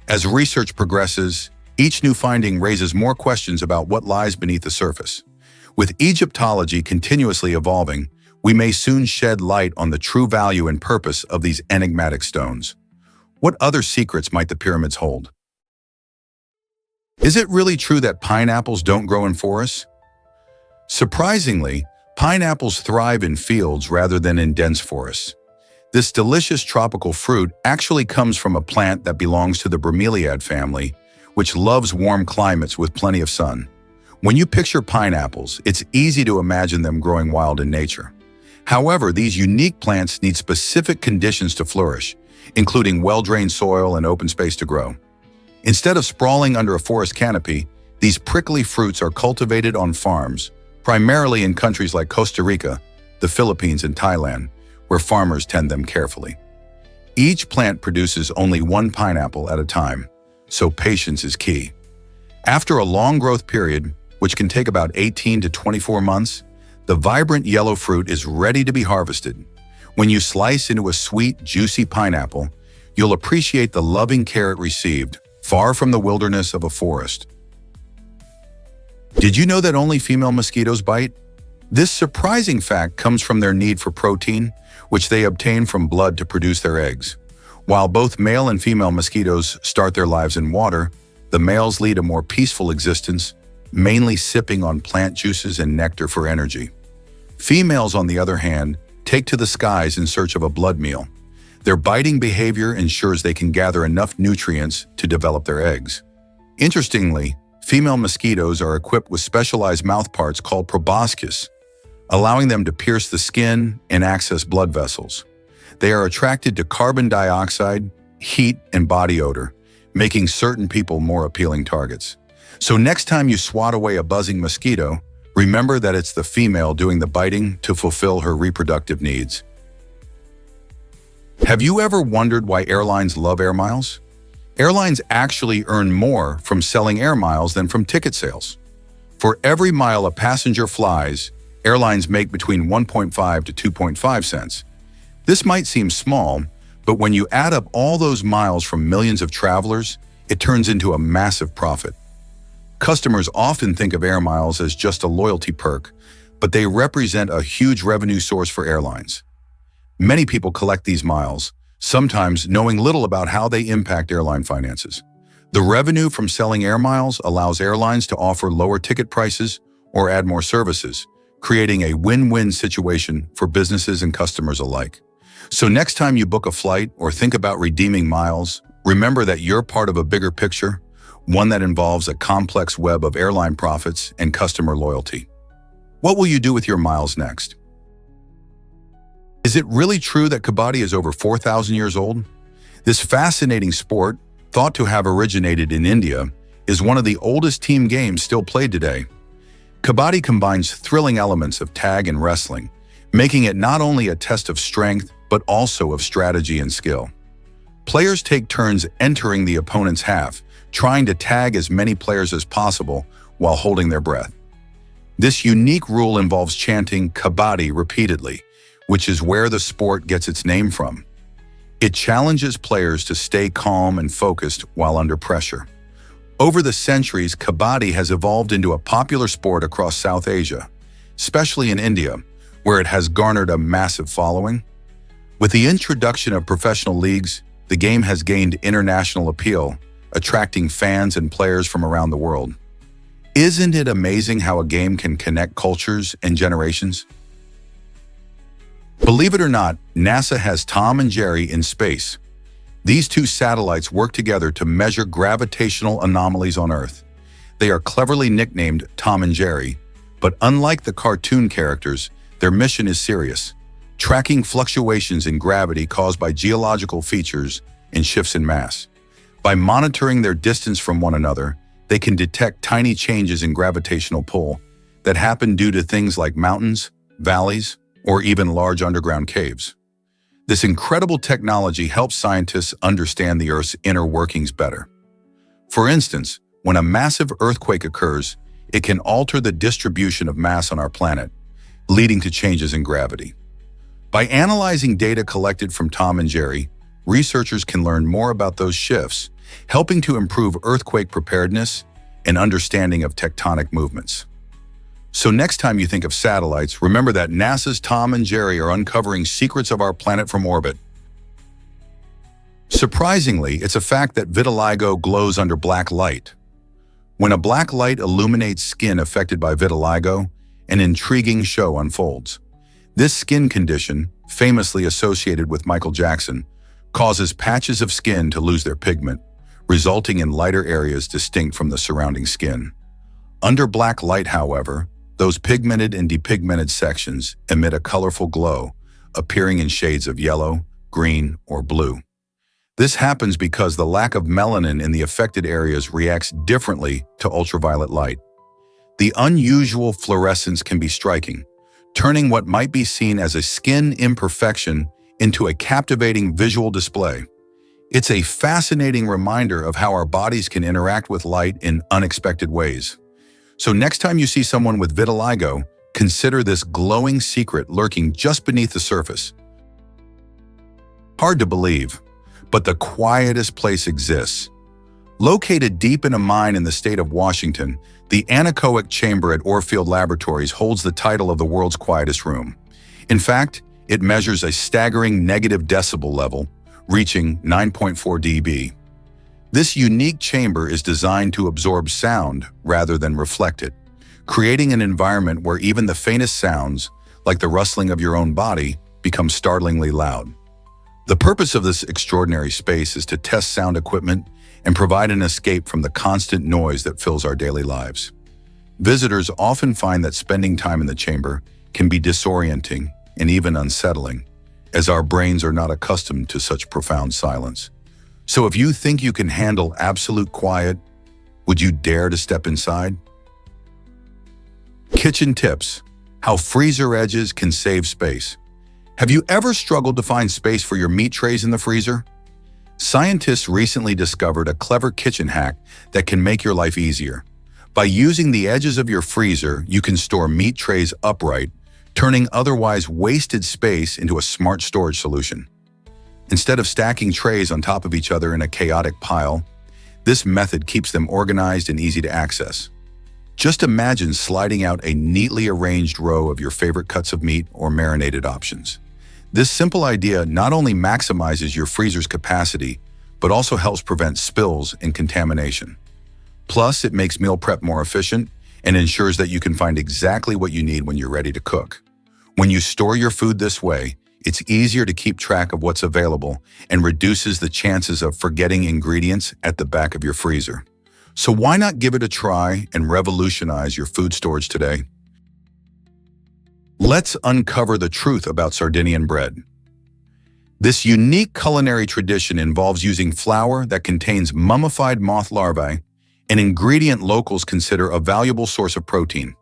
As research progresses, Each new finding raises more questions about what lies beneath the surface. With Egyptology continuously evolving, we may soon shed light on the true value and purpose of these enigmatic stones. What other secrets might the pyramids hold? Is it really true that pineapples don't grow in forests? Surprisingly, pineapples thrive in fields rather than in dense forests. This delicious tropical fruit actually comes from a plant that belongs to the bromeliad family, which loves warm climates with plenty of sun. When you picture pineapples, it's easy to imagine them growing wild in nature. However, these unique plants need specific conditions to flourish, including well-drained soil and open space to grow. Instead of sprawling under a forest canopy, these prickly fruits are cultivated on farms, primarily in countries like Costa Rica, the Philippines, and Thailand, where farmers tend them carefully. Each plant produces only one pineapple at a time, so patience is key. After a long growth period, which can take about 18 to 24 months, the vibrant yellow fruit is ready to be harvested. When you slice into a sweet, juicy pineapple, you'll appreciate the loving care it received, far from the wilderness of a forest. Did you know that only female mosquitoes bite? This surprising fact comes from their need for protein, which they obtain from blood to produce their eggs. While both male and female mosquitoes start their lives in water, the males lead a more peaceful existence, mainly sipping on plant juices and nectar for energy. Females, on the other hand, take to the skies in search of a blood meal. Their biting behavior ensures they can gather enough nutrients to develop their eggs. Interestingly, female mosquitoes are equipped with specialized mouthparts called proboscis, allowing them to pierce the skin and access blood vessels. They are attracted to carbon dioxide, heat, and body odor, making certain people more appealing targets. So next time you swat away a buzzing mosquito, remember that it's the female doing the biting to fulfill her reproductive needs. Have you ever wondered why airlines love air miles? Airlines actually earn more from selling air miles than from ticket sales. For every mile a passenger flies, airlines make between 1.5 to 2.5 cents. This might seem small, but when you add up all those miles from millions of travelers, it turns into a massive profit. Customers often think of air miles as just a loyalty perk, but they represent a huge revenue source for airlines. Many people collect these miles, sometimes knowing little about how they impact airline finances. The revenue from selling air miles allows airlines to offer lower ticket prices or add more services, creating a win-win situation for businesses and customers alike. So next time you book a flight or think about redeeming miles, remember that you're part of a bigger picture, one that involves a complex web of airline profits and customer loyalty. What will you do with your miles next? Is it really true that kabaddi is over 4,000 years old? This fascinating sport, thought to have originated in India, is one of the oldest team games still played today. Kabaddi combines thrilling elements of tag and wrestling, making it not only a test of strength, but also of strategy and skill. Players take turns entering the opponent's half, trying to tag as many players as possible while holding their breath. This unique rule involves chanting kabaddi repeatedly, which is where the sport gets its name from. It challenges players to stay calm and focused while under pressure. Over the centuries, kabaddi has evolved into a popular sport across South Asia, especially in India, where it has garnered a massive following. With the introduction of professional leagues, the game has gained international appeal, attracting fans and players from around the world. Isn't it amazing how a game can connect cultures and generations? Believe it or not, NASA has Tom and Jerry in space. These two satellites work together to measure gravitational anomalies on Earth. They are cleverly nicknamed Tom and Jerry, but unlike the cartoon characters, their mission is serious, tracking fluctuations in gravity caused by geological features and shifts in mass. By monitoring their distance from one another, they can detect tiny changes in gravitational pull that happen due to things like mountains, valleys, or even large underground caves. This incredible technology helps scientists understand the Earth's inner workings better. For instance, when a massive earthquake occurs, it can alter the distribution of mass on our planet, leading to changes in gravity. By analyzing data collected from Tom and Jerry, researchers can learn more about those shifts helping to improve earthquake preparedness and understanding of tectonic movements. So next time you think of satellites, remember that NASA's Tom and Jerry are uncovering secrets of our planet from orbit. Surprisingly, it's a fact that vitiligo glows under black light. When a black light illuminates skin affected by vitiligo, an intriguing show unfolds. This skin condition, famously associated with Michael Jackson, causes patches of skin to lose their pigment, resulting in lighter areas distinct from the surrounding skin. Under black light, however, those pigmented and depigmented sections emit a colorful glow, appearing in shades of yellow, green, or blue. This happens because the lack of melanin in the affected areas reacts differently to ultraviolet light. The unusual fluorescence can be striking, turning what might be seen as a skin imperfection into a captivating visual display. It's a fascinating reminder of how our bodies can interact with light in unexpected ways. So next time you see someone with vitiligo, consider this glowing secret lurking just beneath the surface. Hard to believe, but the quietest place exists. Located deep in a mine in the state of Washington, the anechoic chamber at Orfield Laboratories holds the title of the world's quietest room. In fact, it measures a staggering negative decibel level, reaching 9.4 dB. This unique chamber is designed to absorb sound rather than reflect it, creating an environment where even the faintest sounds, like the rustling of your own body, become startlingly loud. The purpose of this extraordinary space is to test sound equipment and provide an escape from the constant noise that fills our daily lives. Visitors often find that spending time in the chamber can be disorienting and even unsettling, as our brains are not accustomed to such profound silence. So if you think you can handle absolute quiet, would you dare to step inside? Kitchen tips: how freezer edges can save space. Have you ever struggled to find space for your meat trays in the freezer? Scientists recently discovered a clever kitchen hack that can make your life easier. By using the edges of your freezer, you can store meat trays upright, turning otherwise wasted space into a smart storage solution. Instead of stacking trays on top of each other in a chaotic pile, this method keeps them organized and easy to access. Just imagine sliding out a neatly arranged row of your favorite cuts of meat or marinated options. This simple idea not only maximizes your freezer's capacity, but also helps prevent spills and contamination. Plus, it makes meal prep more efficient and ensures that you can find exactly what you need when you're ready to cook. When you store your food this way, it's easier to keep track of what's available and reduces the chances of forgetting ingredients at the back of your freezer. So why not give it a try and revolutionize your food storage today? Let's uncover the truth about Sardinian bread. This unique culinary tradition involves using flour that contains mummified moth larvae, an ingredient locals consider a valuable source of protein.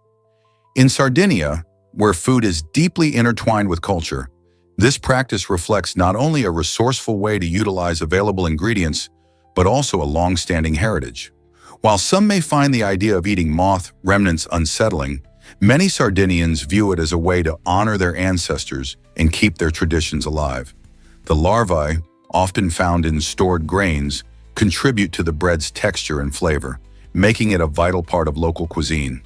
In Sardinia, where food is deeply intertwined with culture, this practice reflects not only a resourceful way to utilize available ingredients, but also a long-standing heritage. While some may find the idea of eating moth remnants unsettling, many Sardinians view it as a way to honor their ancestors and keep their traditions alive. The larvae, often found in stored grains, contribute to the bread's texture and flavor, making it a vital part of local cuisine.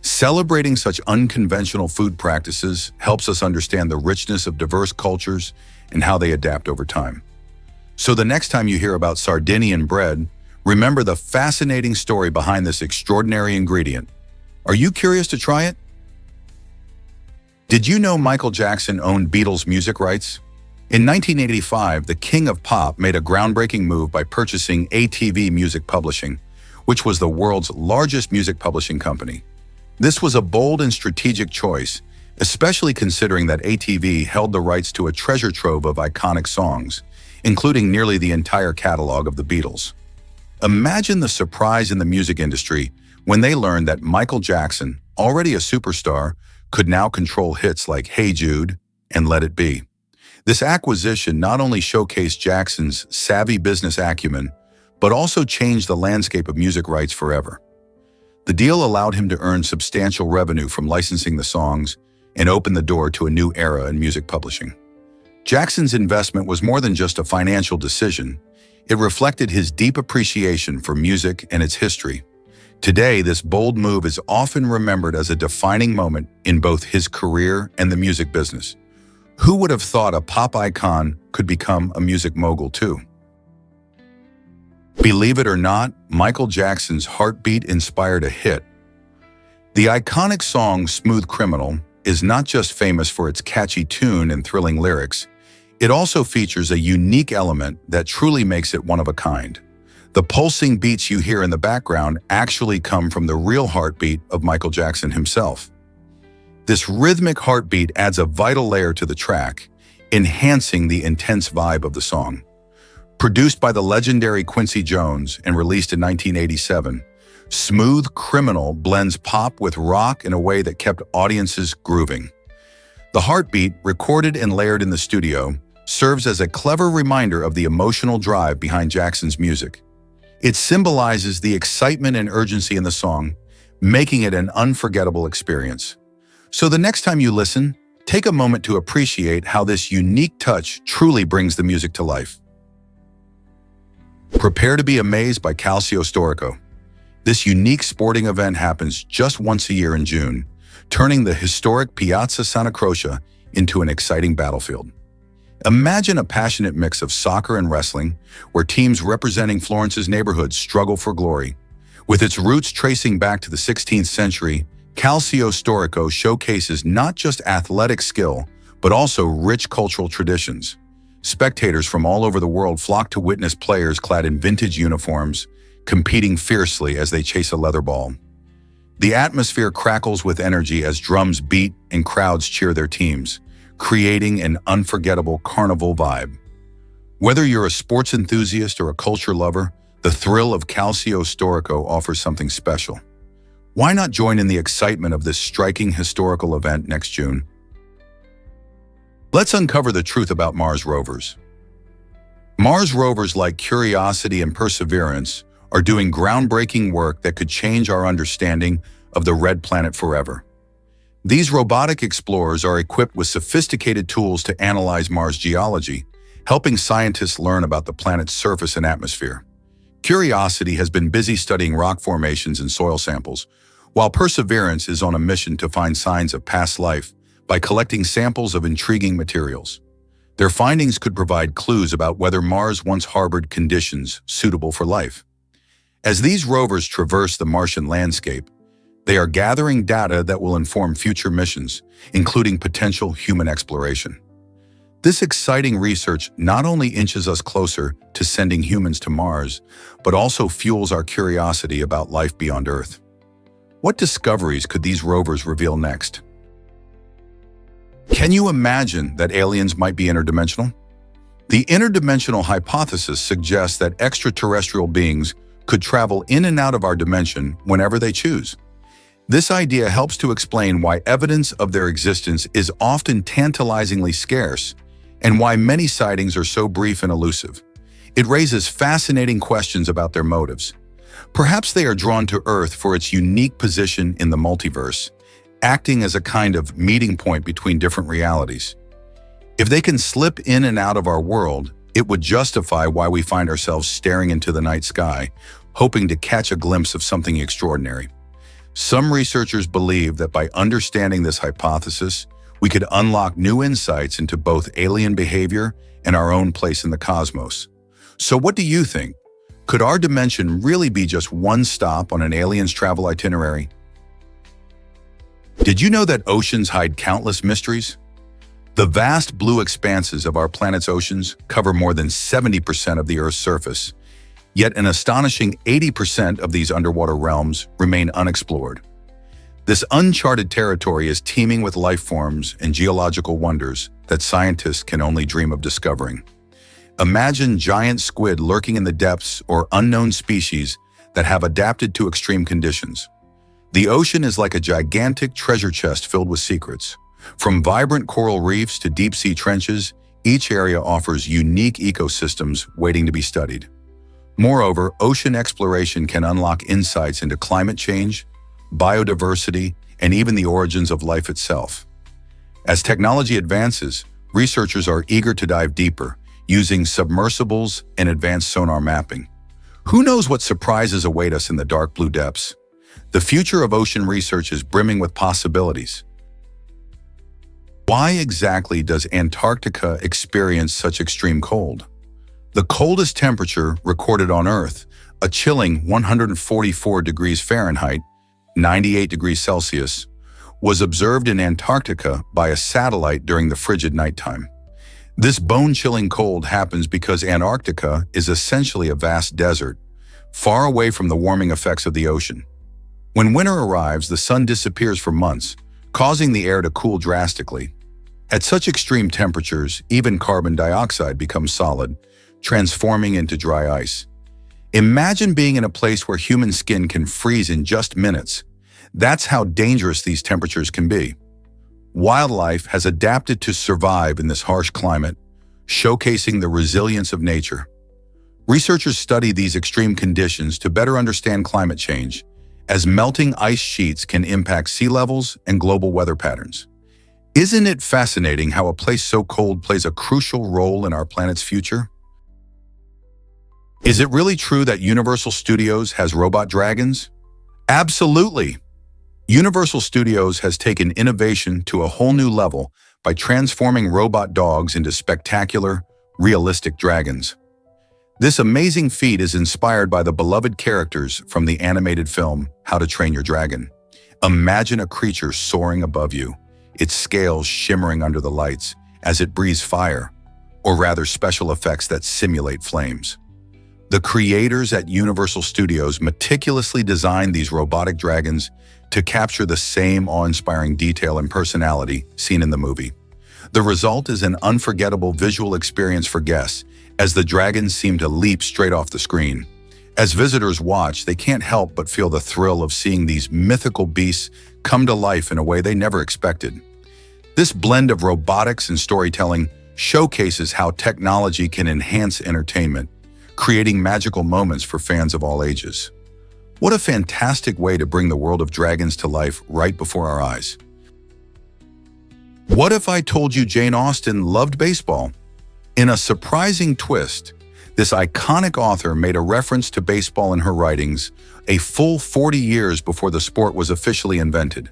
Celebrating such unconventional food practices helps us understand the richness of diverse cultures and how they adapt over time. So the next time you hear about Sardinian bread, remember the fascinating story behind this extraordinary ingredient. Are you curious to try it? Did you know Michael Jackson owned Beatles music rights? In 1985, the king of pop made a groundbreaking move by purchasing ATV Music Publishing, which was the world's largest music publishing company. This was a bold and strategic choice, especially considering that ATV held the rights to a treasure trove of iconic songs, including nearly the entire catalog of the Beatles. Imagine the surprise in the music industry when they learned that Michael Jackson, already a superstar, could now control hits like Hey Jude and Let It Be. This acquisition not only showcased Jackson's savvy business acumen, but also changed the landscape of music rights forever. The deal allowed him to earn substantial revenue from licensing the songs and opened the door to a new era in music publishing. Jackson's investment was more than just a financial decision. It reflected his deep appreciation for music and its history. Today, this bold move is often remembered as a defining moment in both his career and the music business. Who would have thought a pop icon could become a music mogul too? Believe it or not, Michael Jackson's heartbeat inspired a hit. The iconic song Smooth Criminal is not just famous for its catchy tune and thrilling lyrics, it also features a unique element that truly makes it one of a kind. The pulsing beats you hear in the background actually come from the real heartbeat of Michael Jackson himself. This rhythmic heartbeat adds a vital layer to the track, enhancing the intense vibe of the song. Produced by the legendary Quincy Jones and released in 1987, Smooth Criminal blends pop with rock in a way that kept audiences grooving. The heartbeat, recorded and layered in the studio, serves as a clever reminder of the emotional drive behind Jackson's music. It symbolizes the excitement and urgency in the song, making it an unforgettable experience. So the next time you listen, take a moment to appreciate how this unique touch truly brings the music to life. Prepare to be amazed by Calcio Storico. This unique sporting event happens just once a year in June, turning the historic Piazza Santa Croce into an exciting battlefield. Imagine a passionate mix of soccer and wrestling, where teams representing Florence's neighborhoods struggle for glory. With its roots tracing back to the 16th century, Calcio Storico showcases not just athletic skill, but also rich cultural traditions. Spectators from all over the world flock to witness players clad in vintage uniforms, competing fiercely as they chase a leather ball. The atmosphere crackles with energy as drums beat and crowds cheer their teams, creating an unforgettable carnival vibe. Whether you're a sports enthusiast or a culture lover, the thrill of Calcio Storico offers something special. Why not join in the excitement of this striking historical event next June? Let's uncover the truth about Mars rovers. Mars rovers like Curiosity and Perseverance are doing groundbreaking work that could change our understanding of the red planet forever. These robotic explorers are equipped with sophisticated tools to analyze Mars geology, helping scientists learn about the planet's surface and atmosphere. Curiosity has been busy studying rock formations and soil samples, while Perseverance is on a mission to find signs of past life by collecting samples of intriguing materials. Their findings could provide clues about whether Mars once harbored conditions suitable for life. As these rovers traverse the Martian landscape, they are gathering data that will inform future missions, including potential human exploration. This exciting research not only inches us closer to sending humans to Mars, but also fuels our curiosity about life beyond Earth. What discoveries could these rovers reveal next? Can you imagine that aliens might be interdimensional? The interdimensional hypothesis suggests that extraterrestrial beings could travel in and out of our dimension whenever they choose. This idea helps to explain why evidence of their existence is often tantalizingly scarce and why many sightings are so brief and elusive. It raises fascinating questions about their motives. Perhaps they are drawn to Earth for its unique position in the multiverse, acting as a kind of meeting point between different realities. If they can slip in and out of our world, it would justify why we find ourselves staring into the night sky, hoping to catch a glimpse of something extraordinary. Some researchers believe that by understanding this hypothesis, we could unlock new insights into both alien behavior and our own place in the cosmos. So what do you think? Could our dimension really be just one stop on an alien's travel itinerary? Did you know that oceans hide countless mysteries? The vast blue expanses of our planet's oceans cover more than 70% of the Earth's surface, yet an astonishing 80% of these underwater realms remain unexplored. This uncharted territory is teeming with life forms and geological wonders that scientists can only dream of discovering. Imagine giant squid lurking in the depths or unknown species that have adapted to extreme conditions. The ocean is like a gigantic treasure chest filled with secrets. From vibrant coral reefs to deep-sea trenches, each area offers unique ecosystems waiting to be studied. Moreover, ocean exploration can unlock insights into climate change, biodiversity, and even the origins of life itself. As technology advances, researchers are eager to dive deeper, using submersibles and advanced sonar mapping. Who knows what surprises await us in the dark blue depths? The future of ocean research is brimming with possibilities. Why exactly does Antarctica experience such extreme cold? The coldest temperature recorded on Earth, a chilling 144 degrees Fahrenheit, 98 degrees Celsius, was observed in Antarctica by a satellite during the frigid nighttime. This bone-chilling cold happens because Antarctica is essentially a vast desert, far away from the warming effects of the ocean. When winter arrives, the sun disappears for months, causing the air to cool drastically. At such extreme temperatures, even carbon dioxide becomes solid, transforming into dry ice. Imagine being in a place where human skin can freeze in just minutes. That's how dangerous these temperatures can be. Wildlife has adapted to survive in this harsh climate, showcasing the resilience of nature. Researchers study these extreme conditions to better understand climate change, as melting ice sheets can impact sea levels and global weather patterns. Isn't it fascinating how a place so cold plays a crucial role in our planet's future? Is it really true that Universal Studios has robot dragons? Absolutely! Universal Studios has taken innovation to a whole new level by transforming robot dogs into spectacular, realistic dragons. This amazing feat is inspired by the beloved characters from the animated film How to Train Your Dragon. Imagine a creature soaring above you, its scales shimmering under the lights as it breathes fire, or rather special effects that simulate flames. The creators at Universal Studios meticulously designed these robotic dragons to capture the same awe-inspiring detail and personality seen in the movie. The result is an unforgettable visual experience for guests, as the dragons seem to leap straight off the screen. As visitors watch, they can't help but feel the thrill of seeing these mythical beasts come to life in a way they never expected. This blend of robotics and storytelling showcases how technology can enhance entertainment, creating magical moments for fans of all ages. What a fantastic way to bring the world of dragons to life right before our eyes. What if I told you Jane Austen loved baseball? In a surprising twist, this iconic author made a reference to baseball in her writings a full 40 years before the sport was officially invented.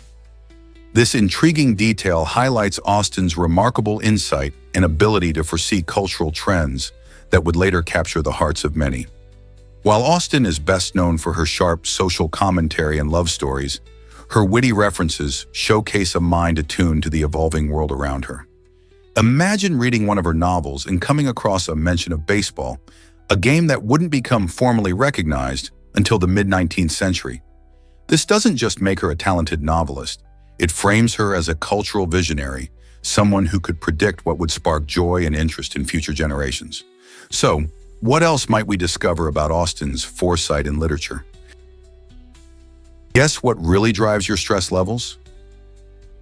This intriguing detail highlights Austen's remarkable insight and ability to foresee cultural trends that would later capture the hearts of many. While Austen is best known for her sharp social commentary and love stories, her witty references showcase a mind attuned to the evolving world around her. Imagine reading one of her novels and coming across a mention of baseball, a game that wouldn't become formally recognized until the mid-19th century. This doesn't just make her a talented novelist, it frames her as a cultural visionary, someone who could predict what would spark joy and interest in future generations. So, what else might we discover about Austen's foresight in literature? Guess what really drives your stress levels?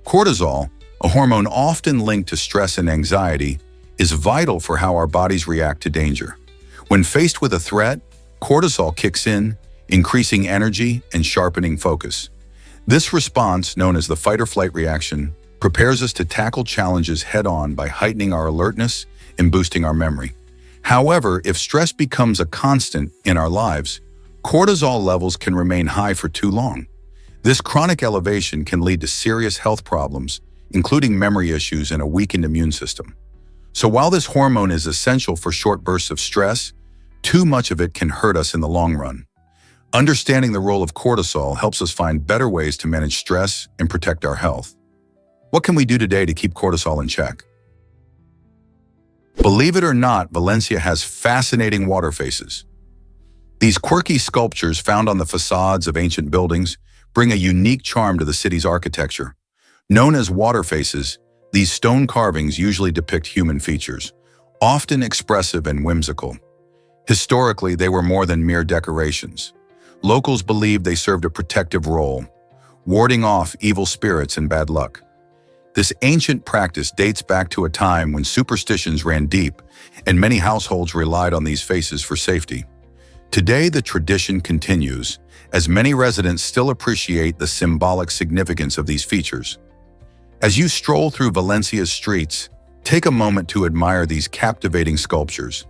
Cortisol, a hormone often linked to stress and anxiety, is vital for how our bodies react to danger. When faced with a threat, cortisol kicks in, increasing energy and sharpening focus. This response, known as the fight-or-flight reaction, prepares us to tackle challenges head-on by heightening our alertness and boosting our memory. However, if stress becomes a constant in our lives, cortisol levels can remain high for too long. This chronic elevation can lead to serious health problems, including memory issues and a weakened immune system. So while this hormone is essential for short bursts of stress, too much of it can hurt us in the long run. Understanding the role of cortisol helps us find better ways to manage stress and protect our health. What can we do today to keep cortisol in check? Believe it or not, Valencia has fascinating water faces. These quirky sculptures found on the facades of ancient buildings bring a unique charm to the city's architecture. Known as water faces, these stone carvings usually depict human features, often expressive and whimsical. Historically, they were more than mere decorations. Locals believed they served a protective role, warding off evil spirits and bad luck. This ancient practice dates back to a time when superstitions ran deep, and many households relied on these faces for safety. Today, the tradition continues, as many residents still appreciate the symbolic significance of these features. As you stroll through Valencia's streets, Take a moment to admire these captivating sculptures.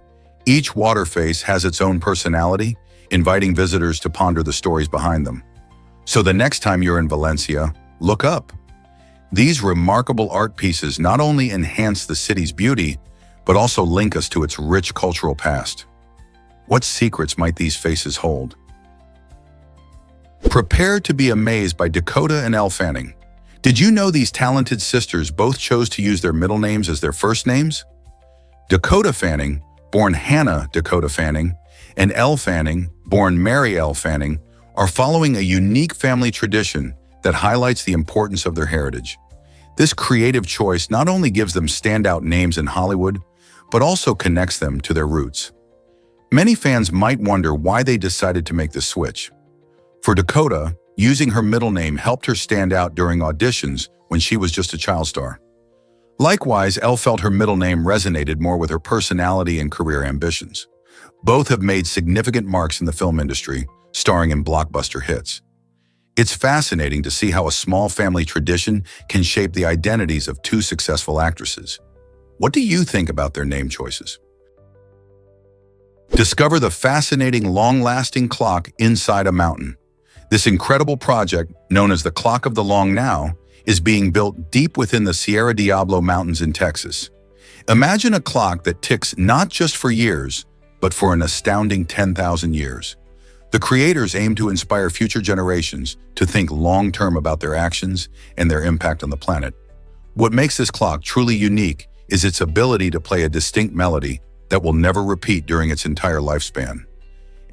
Each water face has its own personality, inviting visitors to ponder the stories behind them. So the next time you're in Valencia, look up. These remarkable art pieces not only enhance the city's beauty, but also link us to its rich cultural past. What secrets might these faces hold? Prepare to be amazed by Dakota and Elle Fanning. Did you know these talented sisters both chose to use their middle names as their first names? Dakota Fanning, born Hannah Dakota Fanning, and Elle Fanning, born Mary Elle Fanning, are following a unique family tradition that highlights the importance of their heritage. This creative choice not only gives them standout names in Hollywood, but also connects them to their roots. Many fans might wonder why they decided to make the switch. For Dakota, using her middle name helped her stand out during auditions when she was just a child star. Likewise, Elle felt her middle name resonated more with her personality and career ambitions. Both have made significant marks in the film industry, starring in blockbuster hits. It's fascinating to see how a small family tradition can shape the identities of two successful actresses. What do you think about their name choices? Discover the fascinating, long-lasting clock inside a mountain. This incredible project, known as the Clock of the Long Now, is being built deep within the Sierra Diablo Mountains in Texas. Imagine a clock that ticks not just for years, but for an astounding 10,000 years. The creators aim to inspire future generations to think long-term about their actions and their impact on the planet. What makes this clock truly unique is its ability to play a distinct melody that will never repeat during its entire lifespan.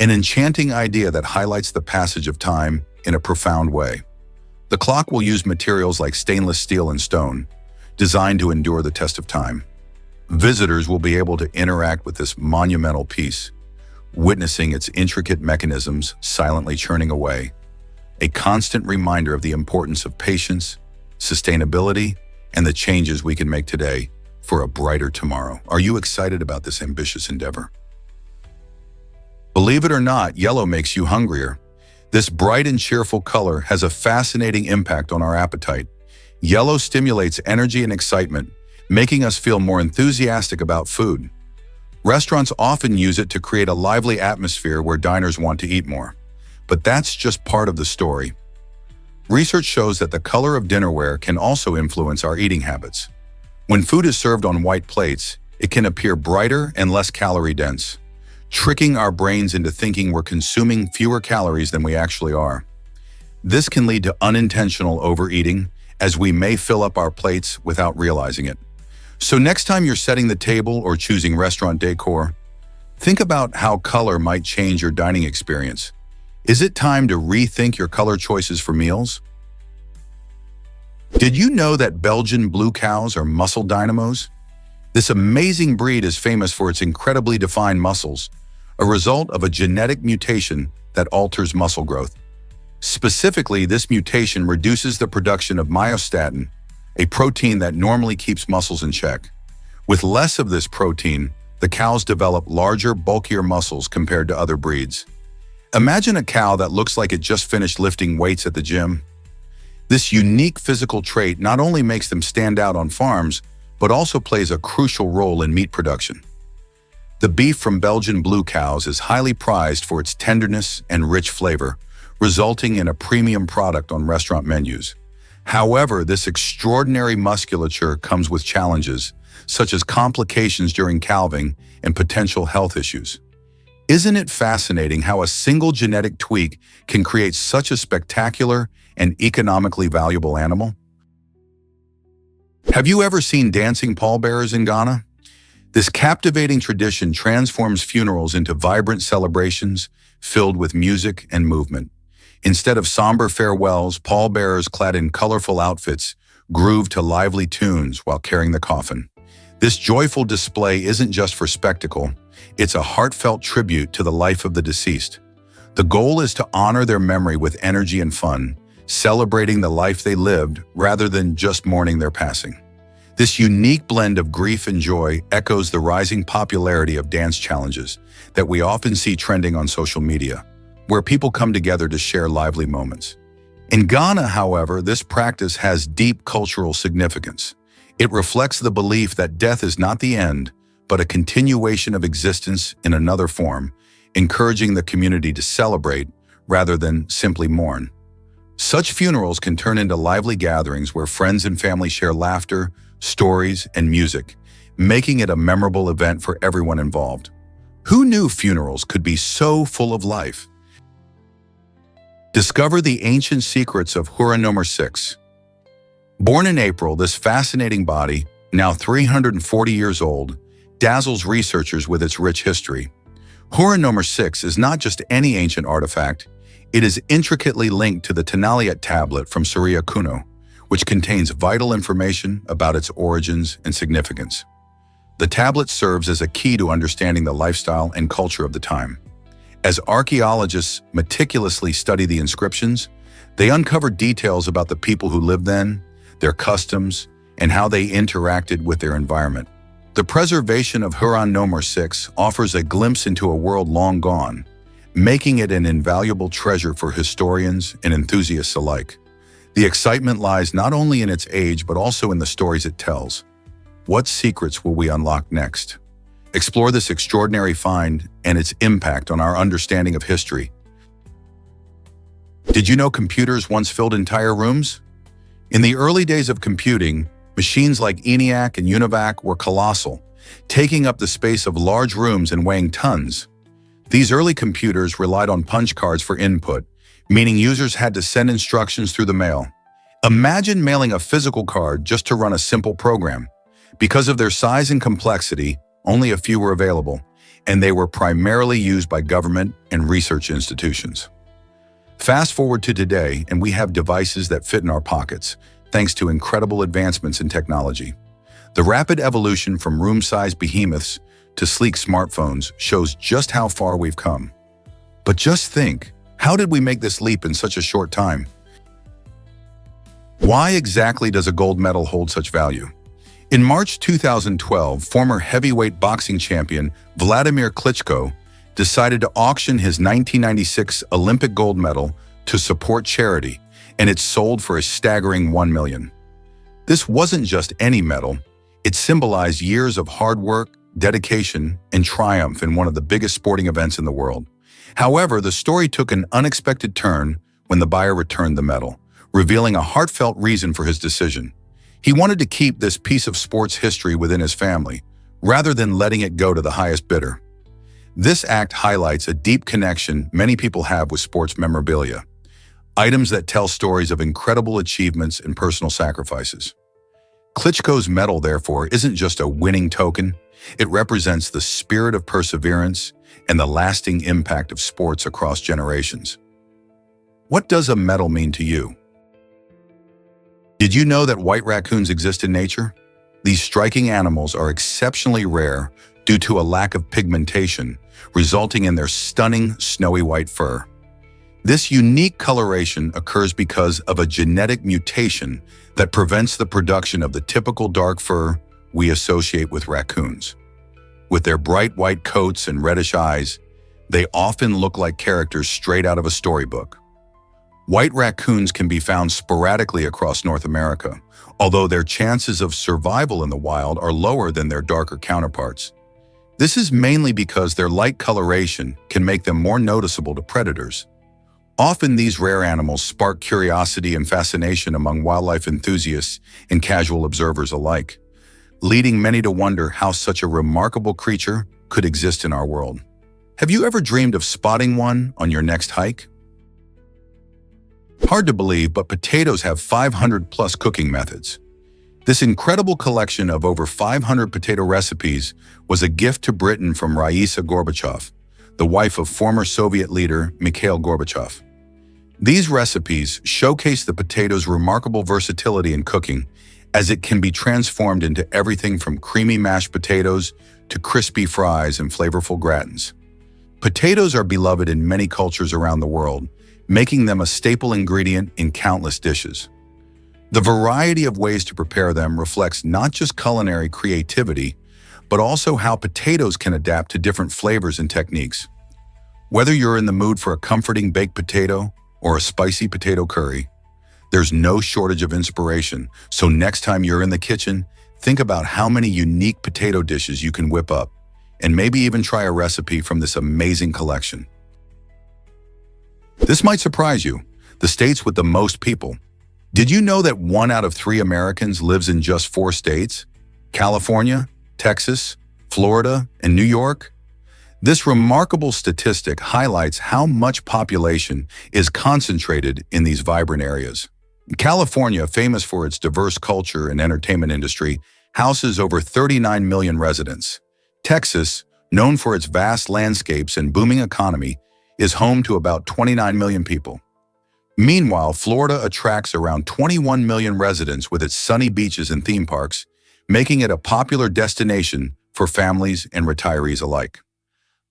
An enchanting idea that highlights the passage of time in a profound way. The clock will use materials like stainless steel and stone, designed to endure the test of time. Visitors will be able to interact with this monumental piece, witnessing its intricate mechanisms silently churning away, a constant reminder of the importance of patience, sustainability, and the changes we can make today for a brighter tomorrow. Are you excited about this ambitious endeavor? Believe it or not, yellow makes you hungrier. This bright and cheerful color has a fascinating impact on our appetite. Yellow stimulates energy and excitement, making us feel more enthusiastic about food. Restaurants often use it to create a lively atmosphere where diners want to eat more. But that's just part of the story. Research shows that the color of dinnerware can also influence our eating habits. When food is served on white plates, it can appear brighter and less calorie-dense, tricking our brains into thinking we're consuming fewer calories than we actually are. This can lead to unintentional overeating, as we may fill up our plates without realizing it. So next time you're setting the table or choosing restaurant decor, think about how color might change your dining experience. Is it time to rethink your color choices for meals? Did you know that Belgian blue cows are muscle dynamos? This amazing breed is famous for its incredibly defined muscles, a result of a genetic mutation that alters muscle growth. Specifically, this mutation reduces the production of myostatin, a protein that normally keeps muscles in check. With less of this protein, the cows develop larger, bulkier muscles compared to other breeds. Imagine a cow that looks like it just finished lifting weights at the gym. This unique physical trait not only makes them stand out on farms, but also plays a crucial role in meat production. The beef from Belgian blue cows is highly prized for its tenderness and rich flavor, resulting in a premium product on restaurant menus. However, this extraordinary musculature comes with challenges, such as complications during calving and potential health issues. Isn't it fascinating how a single genetic tweak can create such a spectacular and economically valuable animal? Have you ever seen dancing pallbearers in Ghana? This captivating tradition transforms funerals into vibrant celebrations filled with music and movement. Instead of somber farewells, pallbearers clad in colorful outfits groove to lively tunes while carrying the coffin. This joyful display isn't just for spectacle, it's a heartfelt tribute to the life of the deceased. The goal is to honor their memory with energy and fun, celebrating the life they lived rather than just mourning their passing. This unique blend of grief and joy echoes the rising popularity of dance challenges that we often see trending on social media, where people come together to share lively moments. In Ghana, however, this practice has deep cultural significance. It reflects the belief that death is not the end, but a continuation of existence in another form, encouraging the community to celebrate rather than simply mourn. Such funerals can turn into lively gatherings where friends and family share laughter, stories, and music, making it a memorable event for everyone involved. Who knew funerals could be so full of life? Discover the ancient secrets of Hura No. 6. Born in April, this fascinating body, now 340 years old, dazzles researchers with its rich history. Hura No. 6 is not just any ancient artifact, it is intricately linked to the Tenaliat tablet from Surya Kuno, which contains vital information about its origins and significance. The tablet serves as a key to understanding the lifestyle and culture of the time. As archaeologists meticulously study the inscriptions, they uncover details about the people who lived then, their customs, and how they interacted with their environment. The preservation of Hura No. 6 offers a glimpse into a world long gone, making it an invaluable treasure for historians and enthusiasts alike. The excitement lies not only in its age but also in the stories it tells. What secrets will we unlock next? Explore this extraordinary find and its impact on our understanding of history. Did you know computers once filled entire rooms? In the early days of computing, machines like ENIAC and UNIVAC were colossal, taking up the space of large rooms and weighing tons. These early computers relied on punch cards for input, meaning users had to send instructions through the mail. Imagine mailing a physical card just to run a simple program. Because of their size and complexity, only a few were available, and they were primarily used by government and research institutions. Fast forward to today, and we have devices that fit in our pockets, thanks to incredible advancements in technology. The rapid evolution from room-sized behemoths to sleek smartphones shows just how far we've come. But just think, how did we make this leap in such a short time? Why exactly does a gold medal hold such value? In March 2012, former heavyweight boxing champion Vladimir Klitschko decided to auction his 1996 Olympic gold medal to support charity, and it sold for a staggering $1 million. This wasn't just any medal, it symbolized years of hard work, dedication, and triumph in one of the biggest sporting events in the world. However, the story took an unexpected turn when the buyer returned the medal, revealing a heartfelt reason for his decision. He wanted to keep this piece of sports history within his family, rather than letting it go to the highest bidder. This act highlights a deep connection many people have with sports memorabilia, items that tell stories of incredible achievements and personal sacrifices. Klitschko's medal, therefore, isn't just a winning token, it represents the spirit of perseverance and the lasting impact of sports across generations. What does a medal mean to you? Did you know that white raccoons exist in nature? These striking animals are exceptionally rare due to a lack of pigmentation, resulting in their stunning snowy white fur. This unique coloration occurs because of a genetic mutation that prevents the production of the typical dark fur we associate with raccoons. With their bright white coats and reddish eyes, they often look like characters straight out of a storybook. White raccoons can be found sporadically across North America, although their chances of survival in the wild are lower than their darker counterparts. This is mainly because their light coloration can make them more noticeable to predators. Often these rare animals spark curiosity and fascination among wildlife enthusiasts and casual observers alike, leading many to wonder how such a remarkable creature could exist in our world. Have you ever dreamed of spotting one on your next hike? Hard to believe, but potatoes have 500+ cooking methods. This incredible collection of over 500 potato recipes was a gift to Britain from Raisa Gorbachev, the wife of former Soviet leader Mikhail Gorbachev. These recipes showcase the potato's remarkable versatility in cooking, as it can be transformed into everything from creamy mashed potatoes to crispy fries and flavorful gratins. Potatoes are beloved in many cultures around the world, making them a staple ingredient in countless dishes. The variety of ways to prepare them reflects not just culinary creativity, but also how potatoes can adapt to different flavors and techniques. Whether you're in the mood for a comforting baked potato or a spicy potato curry, there's no shortage of inspiration, so next time you're in the kitchen, think about how many unique potato dishes you can whip up, and maybe even try a recipe from this amazing collection. This might surprise you, the states with the most people. Did you know that 1 out of 3 Americans lives in just 4 states? California, Texas, Florida, and New York? This remarkable statistic highlights how much population is concentrated in these vibrant areas. California, famous for its diverse culture and entertainment industry, houses over 39 million residents. Texas, known for its vast landscapes and booming economy, is home to about 29 million people. Meanwhile, Florida attracts around 21 million residents with its sunny beaches and theme parks, making it a popular destination for families and retirees alike.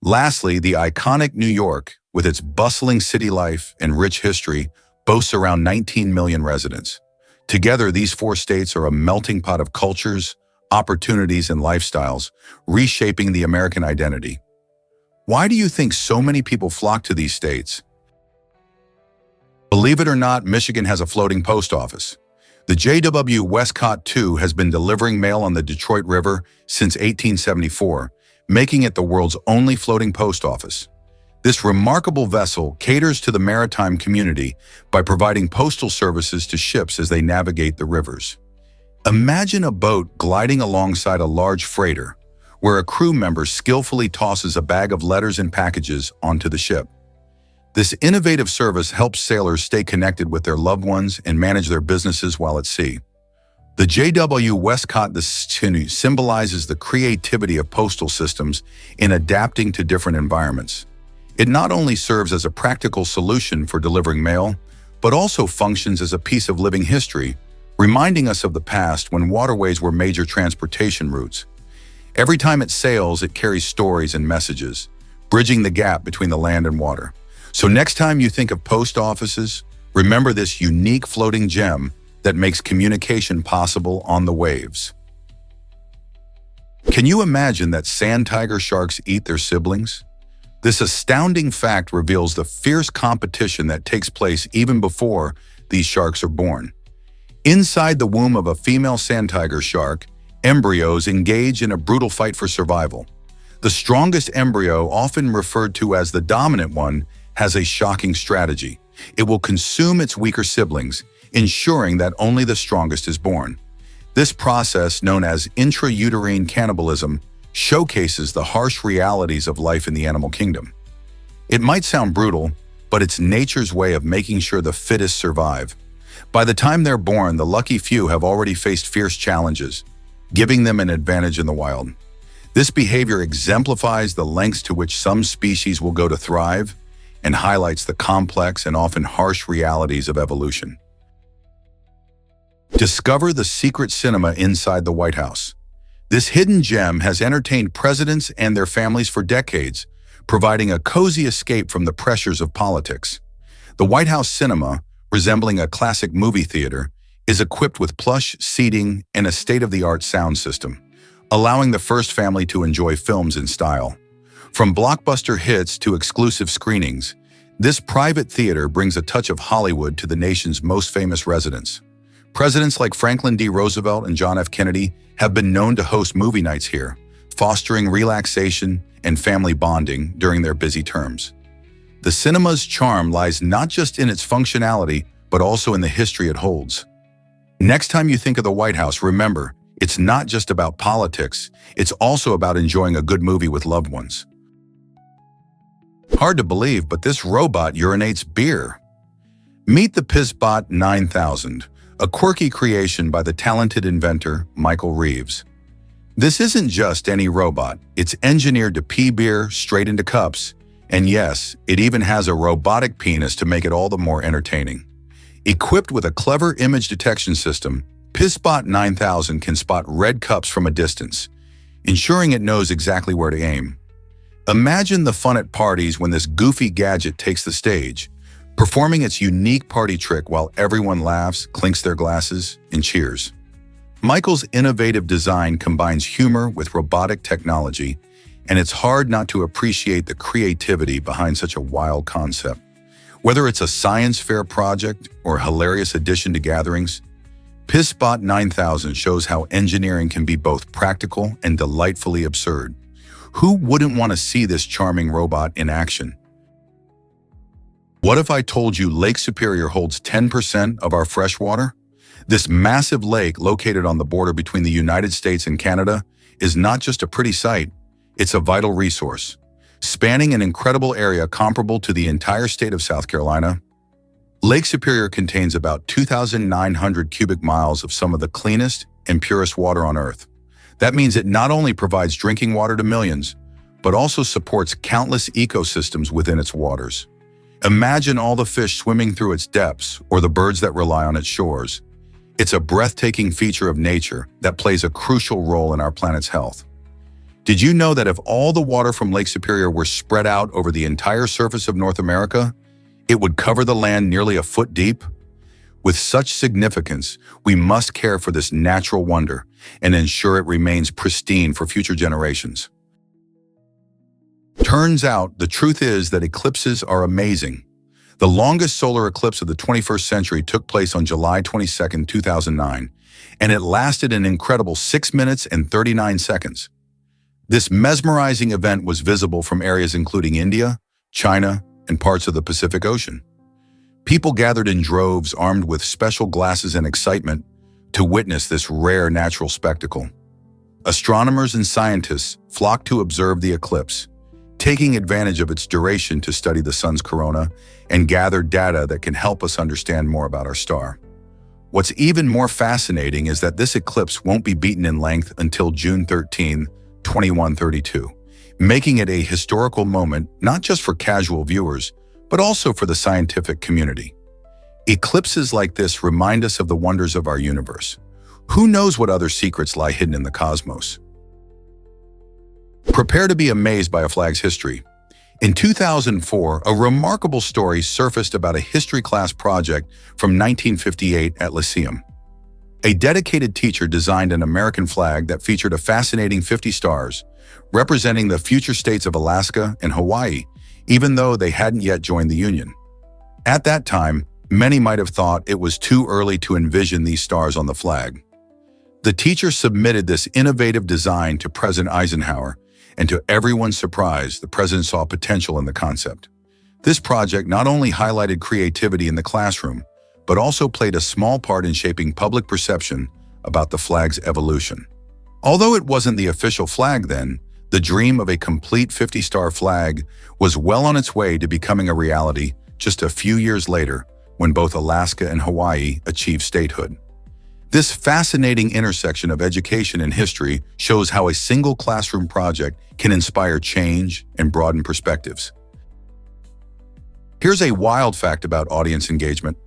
Lastly, the iconic New York, with its bustling city life and rich history, boasts around 19 million residents. Together, these 4 states are a melting pot of cultures, opportunities, and lifestyles, reshaping the American identity. Why do you think so many people flock to these states? Believe it or not, Michigan has a floating post office. The J.W. Westcott II has been delivering mail on the Detroit River since 1874, making it the world's only floating post office. This remarkable vessel caters to the maritime community by providing postal services to ships as they navigate the rivers. Imagine a boat gliding alongside a large freighter, where a crew member skillfully tosses a bag of letters and packages onto the ship. This innovative service helps sailors stay connected with their loved ones and manage their businesses while at sea. The J.W. Westcott II symbolizes the creativity of postal systems in adapting to different environments. It not only serves as a practical solution for delivering mail, but also functions as a piece of living history, reminding us of the past when waterways were major transportation routes. Every time it sails, it carries stories and messages, bridging the gap between the land and water. So next time you think of post offices, remember this unique floating gem that makes communication possible on the waves. Can you imagine that sand tiger sharks eat their siblings? This astounding fact reveals the fierce competition that takes place even before these sharks are born. Inside the womb of a female sand tiger shark, embryos engage in a brutal fight for survival. The strongest embryo, often referred to as the dominant one, has a shocking strategy. It will consume its weaker siblings, ensuring that only the strongest is born. This process, known as intrauterine cannibalism, showcases the harsh realities of life in the animal kingdom. It might sound brutal, but it's nature's way of making sure the fittest survive. By the time they're born, the lucky few have already faced fierce challenges, giving them an advantage in the wild. This behavior exemplifies the lengths to which some species will go to thrive and highlights the complex and often harsh realities of evolution. Discover the secret cinema inside the White House. This hidden gem has entertained presidents and their families for decades, providing a cozy escape from the pressures of politics. The White House cinema, resembling a classic movie theater, is equipped with plush seating and a state-of-the-art sound system, allowing the first family to enjoy films in style. From blockbuster hits to exclusive screenings, this private theater brings a touch of Hollywood to the nation's most famous residents. Presidents like Franklin D. Roosevelt and John F. Kennedy have been known to host movie nights here, fostering relaxation and family bonding during their busy terms. The cinema's charm lies not just in its functionality, but also in the history it holds. Next time you think of the White House, remember, it's not just about politics, it's also about enjoying a good movie with loved ones. Hard to believe, but this robot urinates beer. Meet the PissBot 9000, a quirky creation by the talented inventor Michael Reeves. This isn't just any robot, it's engineered to pee beer straight into cups, and yes, it even has a robotic penis to make it all the more entertaining. Equipped with a clever image detection system, PissBot 9000 can spot red cups from a distance, ensuring it knows exactly where to aim. Imagine the fun at parties when this goofy gadget takes the stage, performing its unique party trick while everyone laughs, clinks their glasses, and cheers. Michael's innovative design combines humor with robotic technology, and it's hard not to appreciate the creativity behind such a wild concept. Whether it's a science fair project or a hilarious addition to gatherings, PizBot 9000 shows how engineering can be both practical and delightfully absurd. Who wouldn't want to see this charming robot in action? What if I told you Lake Superior holds 10% of our fresh water? This massive lake located on the border between the United States and Canada is not just a pretty sight, it's a vital resource. Spanning an incredible area comparable to the entire state of South Carolina, Lake Superior contains about 2,900 cubic miles of some of the cleanest and purest water on Earth. That means it not only provides drinking water to millions, but also supports countless ecosystems within its waters. Imagine all the fish swimming through its depths or the birds that rely on its shores. It's a breathtaking feature of nature that plays a crucial role in our planet's health. Did you know that if all the water from Lake Superior were spread out over the entire surface of North America, it would cover the land nearly a foot deep? With such significance, we must care for this natural wonder and ensure it remains pristine for future generations. Turns out, the truth is that eclipses are amazing. The longest solar eclipse of the 21st century took place on July 22, 2009, and it lasted an incredible 6 minutes and 39 seconds. This mesmerizing event was visible from areas including India, China, and parts of the Pacific Ocean. People gathered in droves armed with special glasses and excitement to witness this rare natural spectacle. Astronomers and scientists flocked to observe the eclipse, taking advantage of its duration to study the sun's corona and gather data that can help us understand more about our star. What's even more fascinating is that this eclipse won't be beaten in length until June 13, 2132, making it a historical moment not just for casual viewers, but also for the scientific community. Eclipses like this remind us of the wonders of our universe. Who knows what other secrets lie hidden in the cosmos? Prepare to be amazed by a flag's history. In 2004, a remarkable story surfaced about a history class project from 1958 at Lyceum. A dedicated teacher designed an American flag that featured a fascinating 50 stars, representing the future states of Alaska and Hawaii, even though they hadn't yet joined the Union. At that time, many might have thought it was too early to envision these stars on the flag. The teacher submitted this innovative design to President Eisenhower, and to everyone's surprise, the president saw potential in the concept. This project not only highlighted creativity in the classroom, but also played a small part in shaping public perception about the flag's evolution. Although it wasn't the official flag then, the dream of a complete 50-star flag was well on its way to becoming a reality just a few years later when both Alaska and Hawaii achieved statehood. This fascinating intersection of education and history shows how a single classroom project can inspire change and broaden perspectives. Here's a wild fact about audience engagement.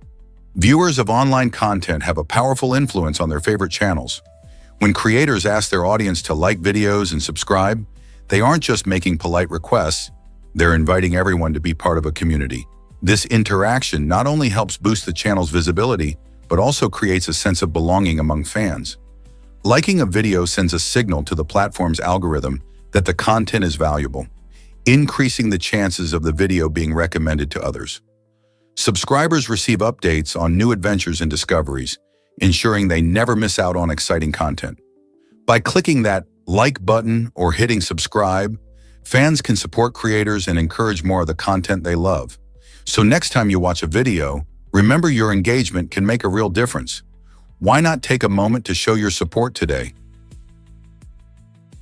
Viewers of online content have a powerful influence on their favorite channels. When creators ask their audience to like videos and subscribe, they aren't just making polite requests, they're inviting everyone to be part of a community. This interaction not only helps boost the channel's visibility, but also creates a sense of belonging among fans. Liking a video sends a signal to the platform's algorithm that the content is valuable, increasing the chances of the video being recommended to others. Subscribers receive updates on new adventures and discoveries, ensuring they never miss out on exciting content. By clicking that like button or hitting subscribe, fans can support creators and encourage more of the content they love. So next time you watch a video, remember your engagement can make a real difference. Why not take a moment to show your support today?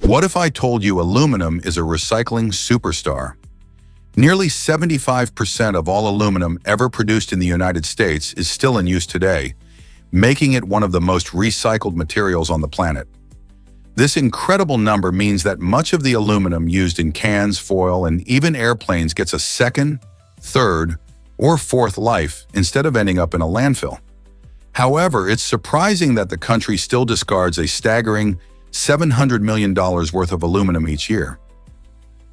What if I told you aluminum is a recycling superstar? Nearly 75% of all aluminum ever produced in the United States is still in use today, making it one of the most recycled materials on the planet. This incredible number means that much of the aluminum used in cans, foil, and even airplanes gets a second, third, or fourth life instead of ending up in a landfill. However, it's surprising that the country still discards a staggering $700 million worth of aluminum each year.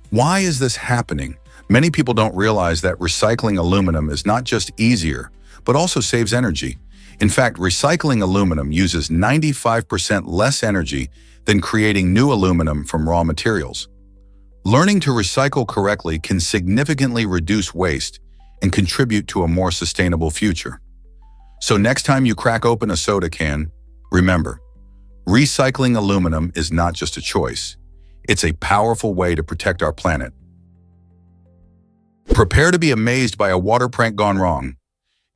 Why is this happening? Many people don't realize that recycling aluminum is not just easier, but also saves energy. In fact, recycling aluminum uses 95% less energy than creating new aluminum from raw materials. Learning to recycle correctly can significantly reduce waste and contribute to a more sustainable future. So next time you crack open a soda can, remember, recycling aluminum is not just a choice. It's a powerful way to protect our planet. Prepare to be amazed by a water prank gone wrong.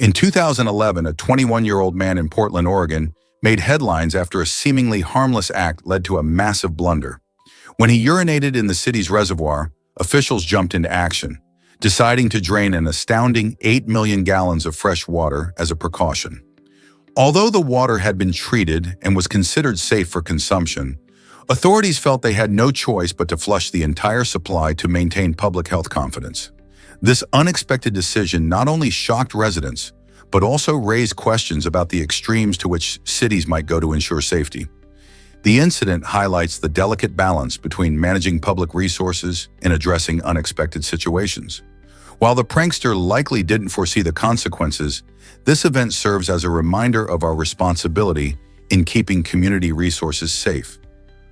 In 2011, a 21-year-old man in Portland, Oregon, made headlines after a seemingly harmless act led to a massive blunder. When he urinated in the city's reservoir, officials jumped into action, deciding to drain an astounding 8 million gallons of fresh water as a precaution. Although the water had been treated and was considered safe for consumption, authorities felt they had no choice but to flush the entire supply to maintain public health confidence. This unexpected decision not only shocked residents, but also raised questions about the extremes to which cities might go to ensure safety. The incident highlights the delicate balance between managing public resources and addressing unexpected situations. While the prankster likely didn't foresee the consequences, this event serves as a reminder of our responsibility in keeping community resources safe.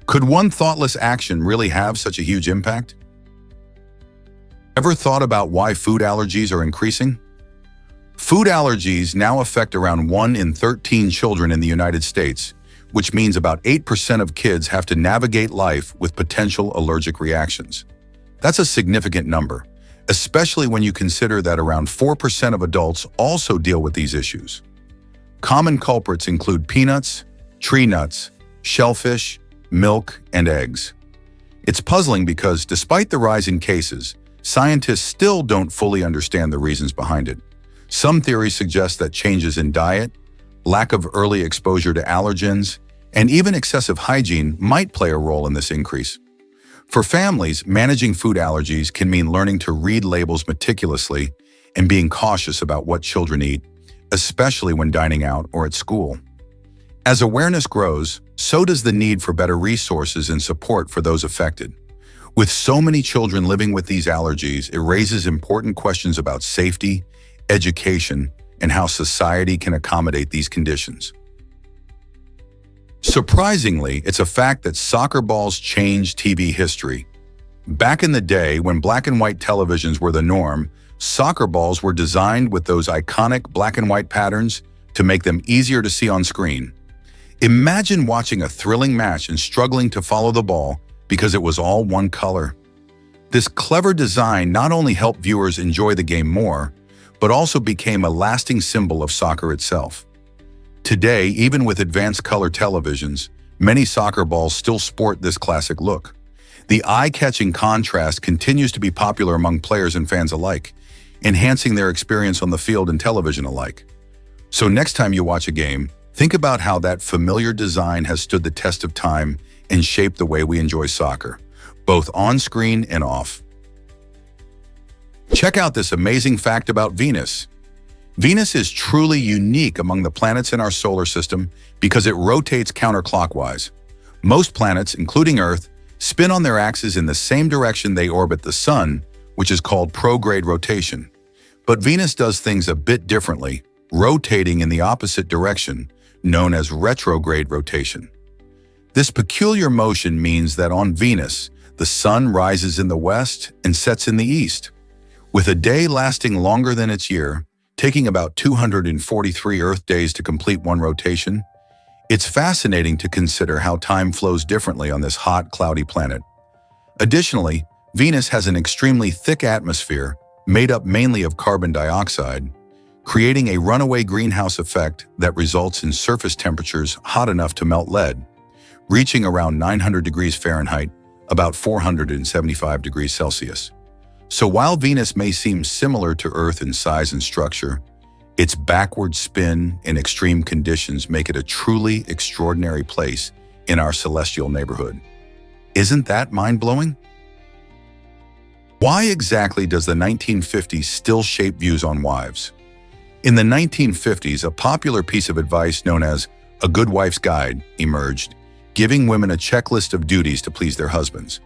Could one thoughtless action really have such a huge impact? Ever thought about why food allergies are increasing? Food allergies now affect around 1 in 13 children in the United States, which means about 8% of kids have to navigate life with potential allergic reactions. That's a significant number, especially when you consider that around 4% of adults also deal with these issues. Common culprits include peanuts, tree nuts, shellfish, milk, and eggs. It's puzzling because, despite the rise in cases, scientists still don't fully understand the reasons behind it. Some theories suggest that changes in diet, lack of early exposure to allergens, and even excessive hygiene might play a role in this increase. For families, managing food allergies can mean learning to read labels meticulously and being cautious about what children eat, especially when dining out or at school. As awareness grows, so does the need for better resources and support for those affected. With so many children living with these allergies, it raises important questions about safety, education, and how society can accommodate these conditions. Surprisingly, it's a fact that soccer balls changed TV history. Back in the day, when black and white televisions were the norm, soccer balls were designed with those iconic black and white patterns to make them easier to see on screen. Imagine watching a thrilling match and struggling to follow the ball because it was all one color. This clever design not only helped viewers enjoy the game more, but also became a lasting symbol of soccer itself. Today, even with advanced color televisions, many soccer balls still sport this classic look. The eye-catching contrast continues to be popular among players and fans alike, enhancing their experience on the field and television alike. So next time you watch a game, think about how that familiar design has stood the test of time and shaped the way we enjoy soccer, both on screen and off. Check out this amazing fact about Venus. Venus is truly unique among the planets in our solar system because it rotates counterclockwise. Most planets, including Earth, spin on their axes in the same direction they orbit the Sun, which is called prograde rotation. But Venus does things a bit differently, rotating in the opposite direction, known as retrograde rotation. This peculiar motion means that on Venus, the Sun rises in the west and sets in the east. With a day lasting longer than its year, taking about 243 Earth days to complete one rotation, it's fascinating to consider how time flows differently on this hot, cloudy planet. Additionally, Venus has an extremely thick atmosphere made up mainly of carbon dioxide, creating a runaway greenhouse effect that results in surface temperatures hot enough to melt lead, reaching around 900 degrees Fahrenheit, about 475 degrees Celsius. So while Venus may seem similar to Earth in size and structure, its backward spin and extreme conditions make it a truly extraordinary place in our celestial neighborhood. Isn't that mind-blowing? Why exactly does the 1950s still shape views on wives? In the 1950s, a popular piece of advice known as A Good Wife's Guide emerged, giving women a checklist of duties to please their husbands.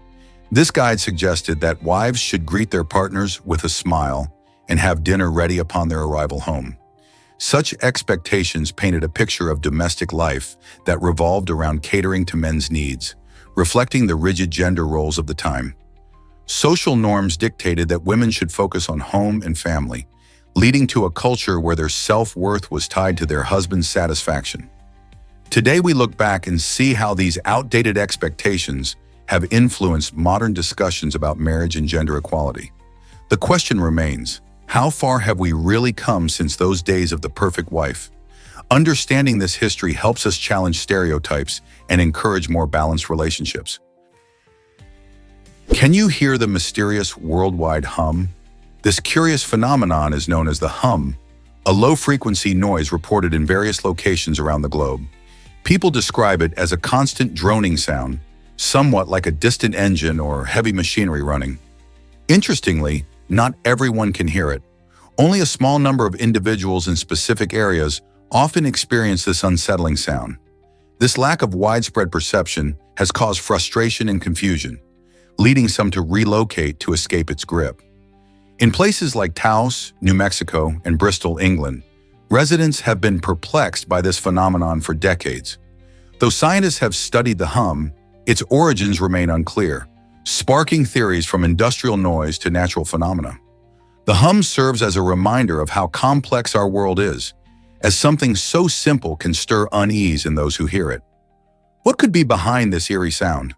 This guide suggested that wives should greet their partners with a smile and have dinner ready upon their arrival home. Such expectations painted a picture of domestic life that revolved around catering to men's needs, reflecting the rigid gender roles of the time. Social norms dictated that women should focus on home and family, leading to a culture where their self-worth was tied to their husband's satisfaction. Today we look back and see how these outdated expectations have influenced modern discussions about marriage and gender equality. The question remains, how far have we really come since those days of the perfect wife? Understanding this history helps us challenge stereotypes and encourage more balanced relationships. Can you hear the mysterious worldwide hum? This curious phenomenon is known as the hum, a low-frequency noise reported in various locations around the globe. People describe it as a constant droning sound, somewhat like a distant engine or heavy machinery running. Interestingly, not everyone can hear it. Only a small number of individuals in specific areas often experience this unsettling sound. This lack of widespread perception has caused frustration and confusion, leading some to relocate to escape its grip. In places like Taos, New Mexico, and Bristol, England, residents have been perplexed by this phenomenon for decades. Though scientists have studied the hum, its origins remain unclear, sparking theories from industrial noise to natural phenomena. The hum serves as a reminder of how complex our world is, as something so simple can stir unease in those who hear it. What could be behind this eerie sound?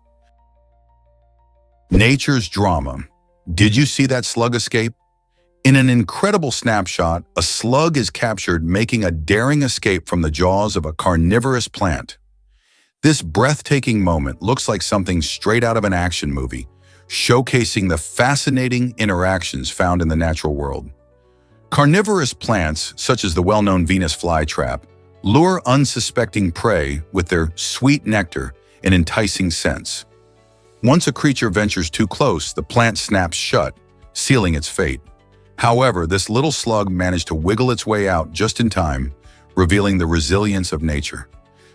Nature's drama. Did you see that slug escape? In an incredible snapshot, a slug is captured making a daring escape from the jaws of a carnivorous plant. This breathtaking moment looks like something straight out of an action movie, showcasing the fascinating interactions found in the natural world. Carnivorous plants, such as the well-known Venus flytrap, lure unsuspecting prey with their sweet nectar and enticing scents. Once a creature ventures too close, the plant snaps shut, sealing its fate. However, this little slug managed to wiggle its way out just in time, revealing the resilience of nature.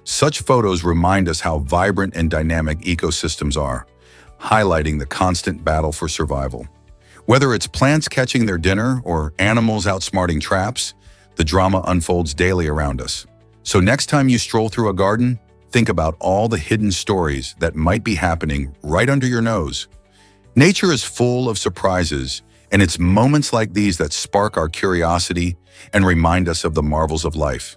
Such photos remind us how vibrant and dynamic ecosystems are, highlighting the constant battle for survival. Whether it's plants catching their dinner or animals outsmarting traps, the drama unfolds daily around us. So next time you stroll through a garden, think about all the hidden stories that might be happening right under your nose. Nature is full of surprises, and it's moments like these that spark our curiosity and remind us of the marvels of life.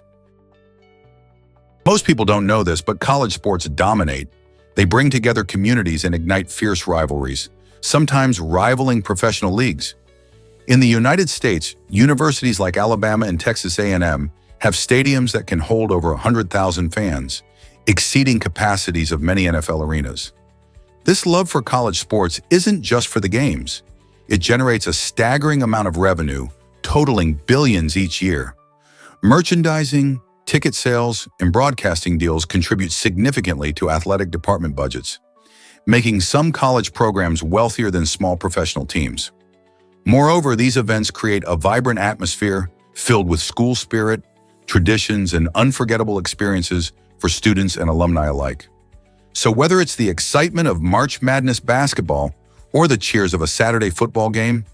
Most people don't know this, but college sports dominate. They bring together communities and ignite fierce rivalries, sometimes rivaling professional leagues. In the United States, universities like Alabama and Texas A&M have stadiums that can hold over 100,000 fans, exceeding capacities of many NFL arenas. This love for college sports isn't just for the games. It generates a staggering amount of revenue, totaling billions each year. Merchandising, ticket sales, and broadcasting deals contribute significantly to athletic department budgets, making some college programs wealthier than small professional teams. Moreover, these events create a vibrant atmosphere filled with school spirit, traditions, and unforgettable experiences for students and alumni alike. So whether it's the excitement of March Madness basketball or the cheers of a Saturday football game,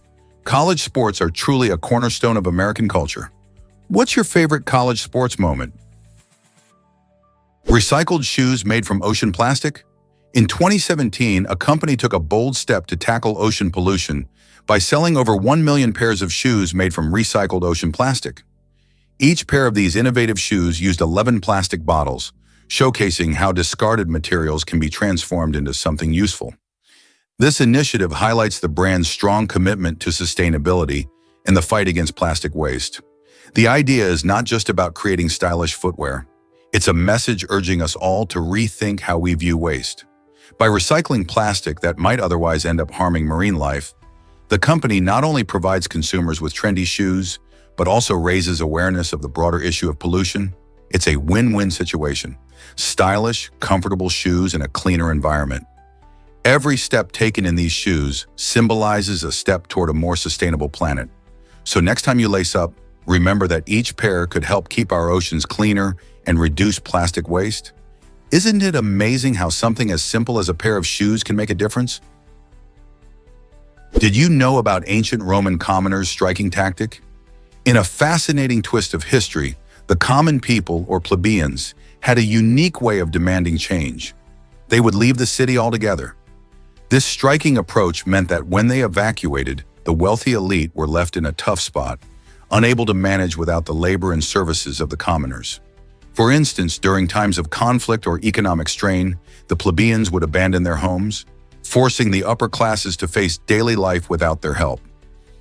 college sports are truly a cornerstone of American culture. What's your favorite college sports moment? Recycled shoes made from ocean plastic? In 2017, a company took a bold step to tackle ocean pollution by selling over 1 million pairs of shoes made from recycled ocean plastic. Each pair of these innovative shoes used 11 plastic bottles, showcasing how discarded materials can be transformed into something useful. This initiative highlights the brand's strong commitment to sustainability and the fight against plastic waste. The idea is not just about creating stylish footwear. It's a message urging us all to rethink how we view waste. By recycling plastic that might otherwise end up harming marine life, the company not only provides consumers with trendy shoes, but also raises awareness of the broader issue of pollution. It's a win-win situation. Stylish, comfortable shoes in a cleaner environment. Every step taken in these shoes symbolizes a step toward a more sustainable planet. So next time you lace up, remember that each pair could help keep our oceans cleaner and reduce plastic waste. Isn't it amazing how something as simple as a pair of shoes can make a difference? Did you know about ancient Roman commoners' striking tactic? In a fascinating twist of history, the common people, or plebeians, had a unique way of demanding change. They would leave the city altogether. This striking approach meant that when they evacuated, the wealthy elite were left in a tough spot, unable to manage without the labor and services of the commoners. For instance, during times of conflict or economic strain, the plebeians would abandon their homes, forcing the upper classes to face daily life without their help.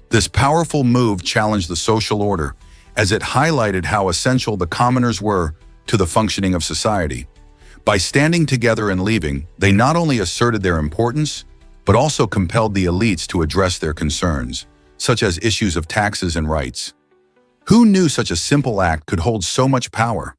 This powerful move challenged the social order, as it highlighted how essential the commoners were to the functioning of society. By standing together and leaving, they not only asserted their importance, but also compelled the elites to address their concerns, such as issues of taxes and rights. Who knew such a simple act could hold so much power?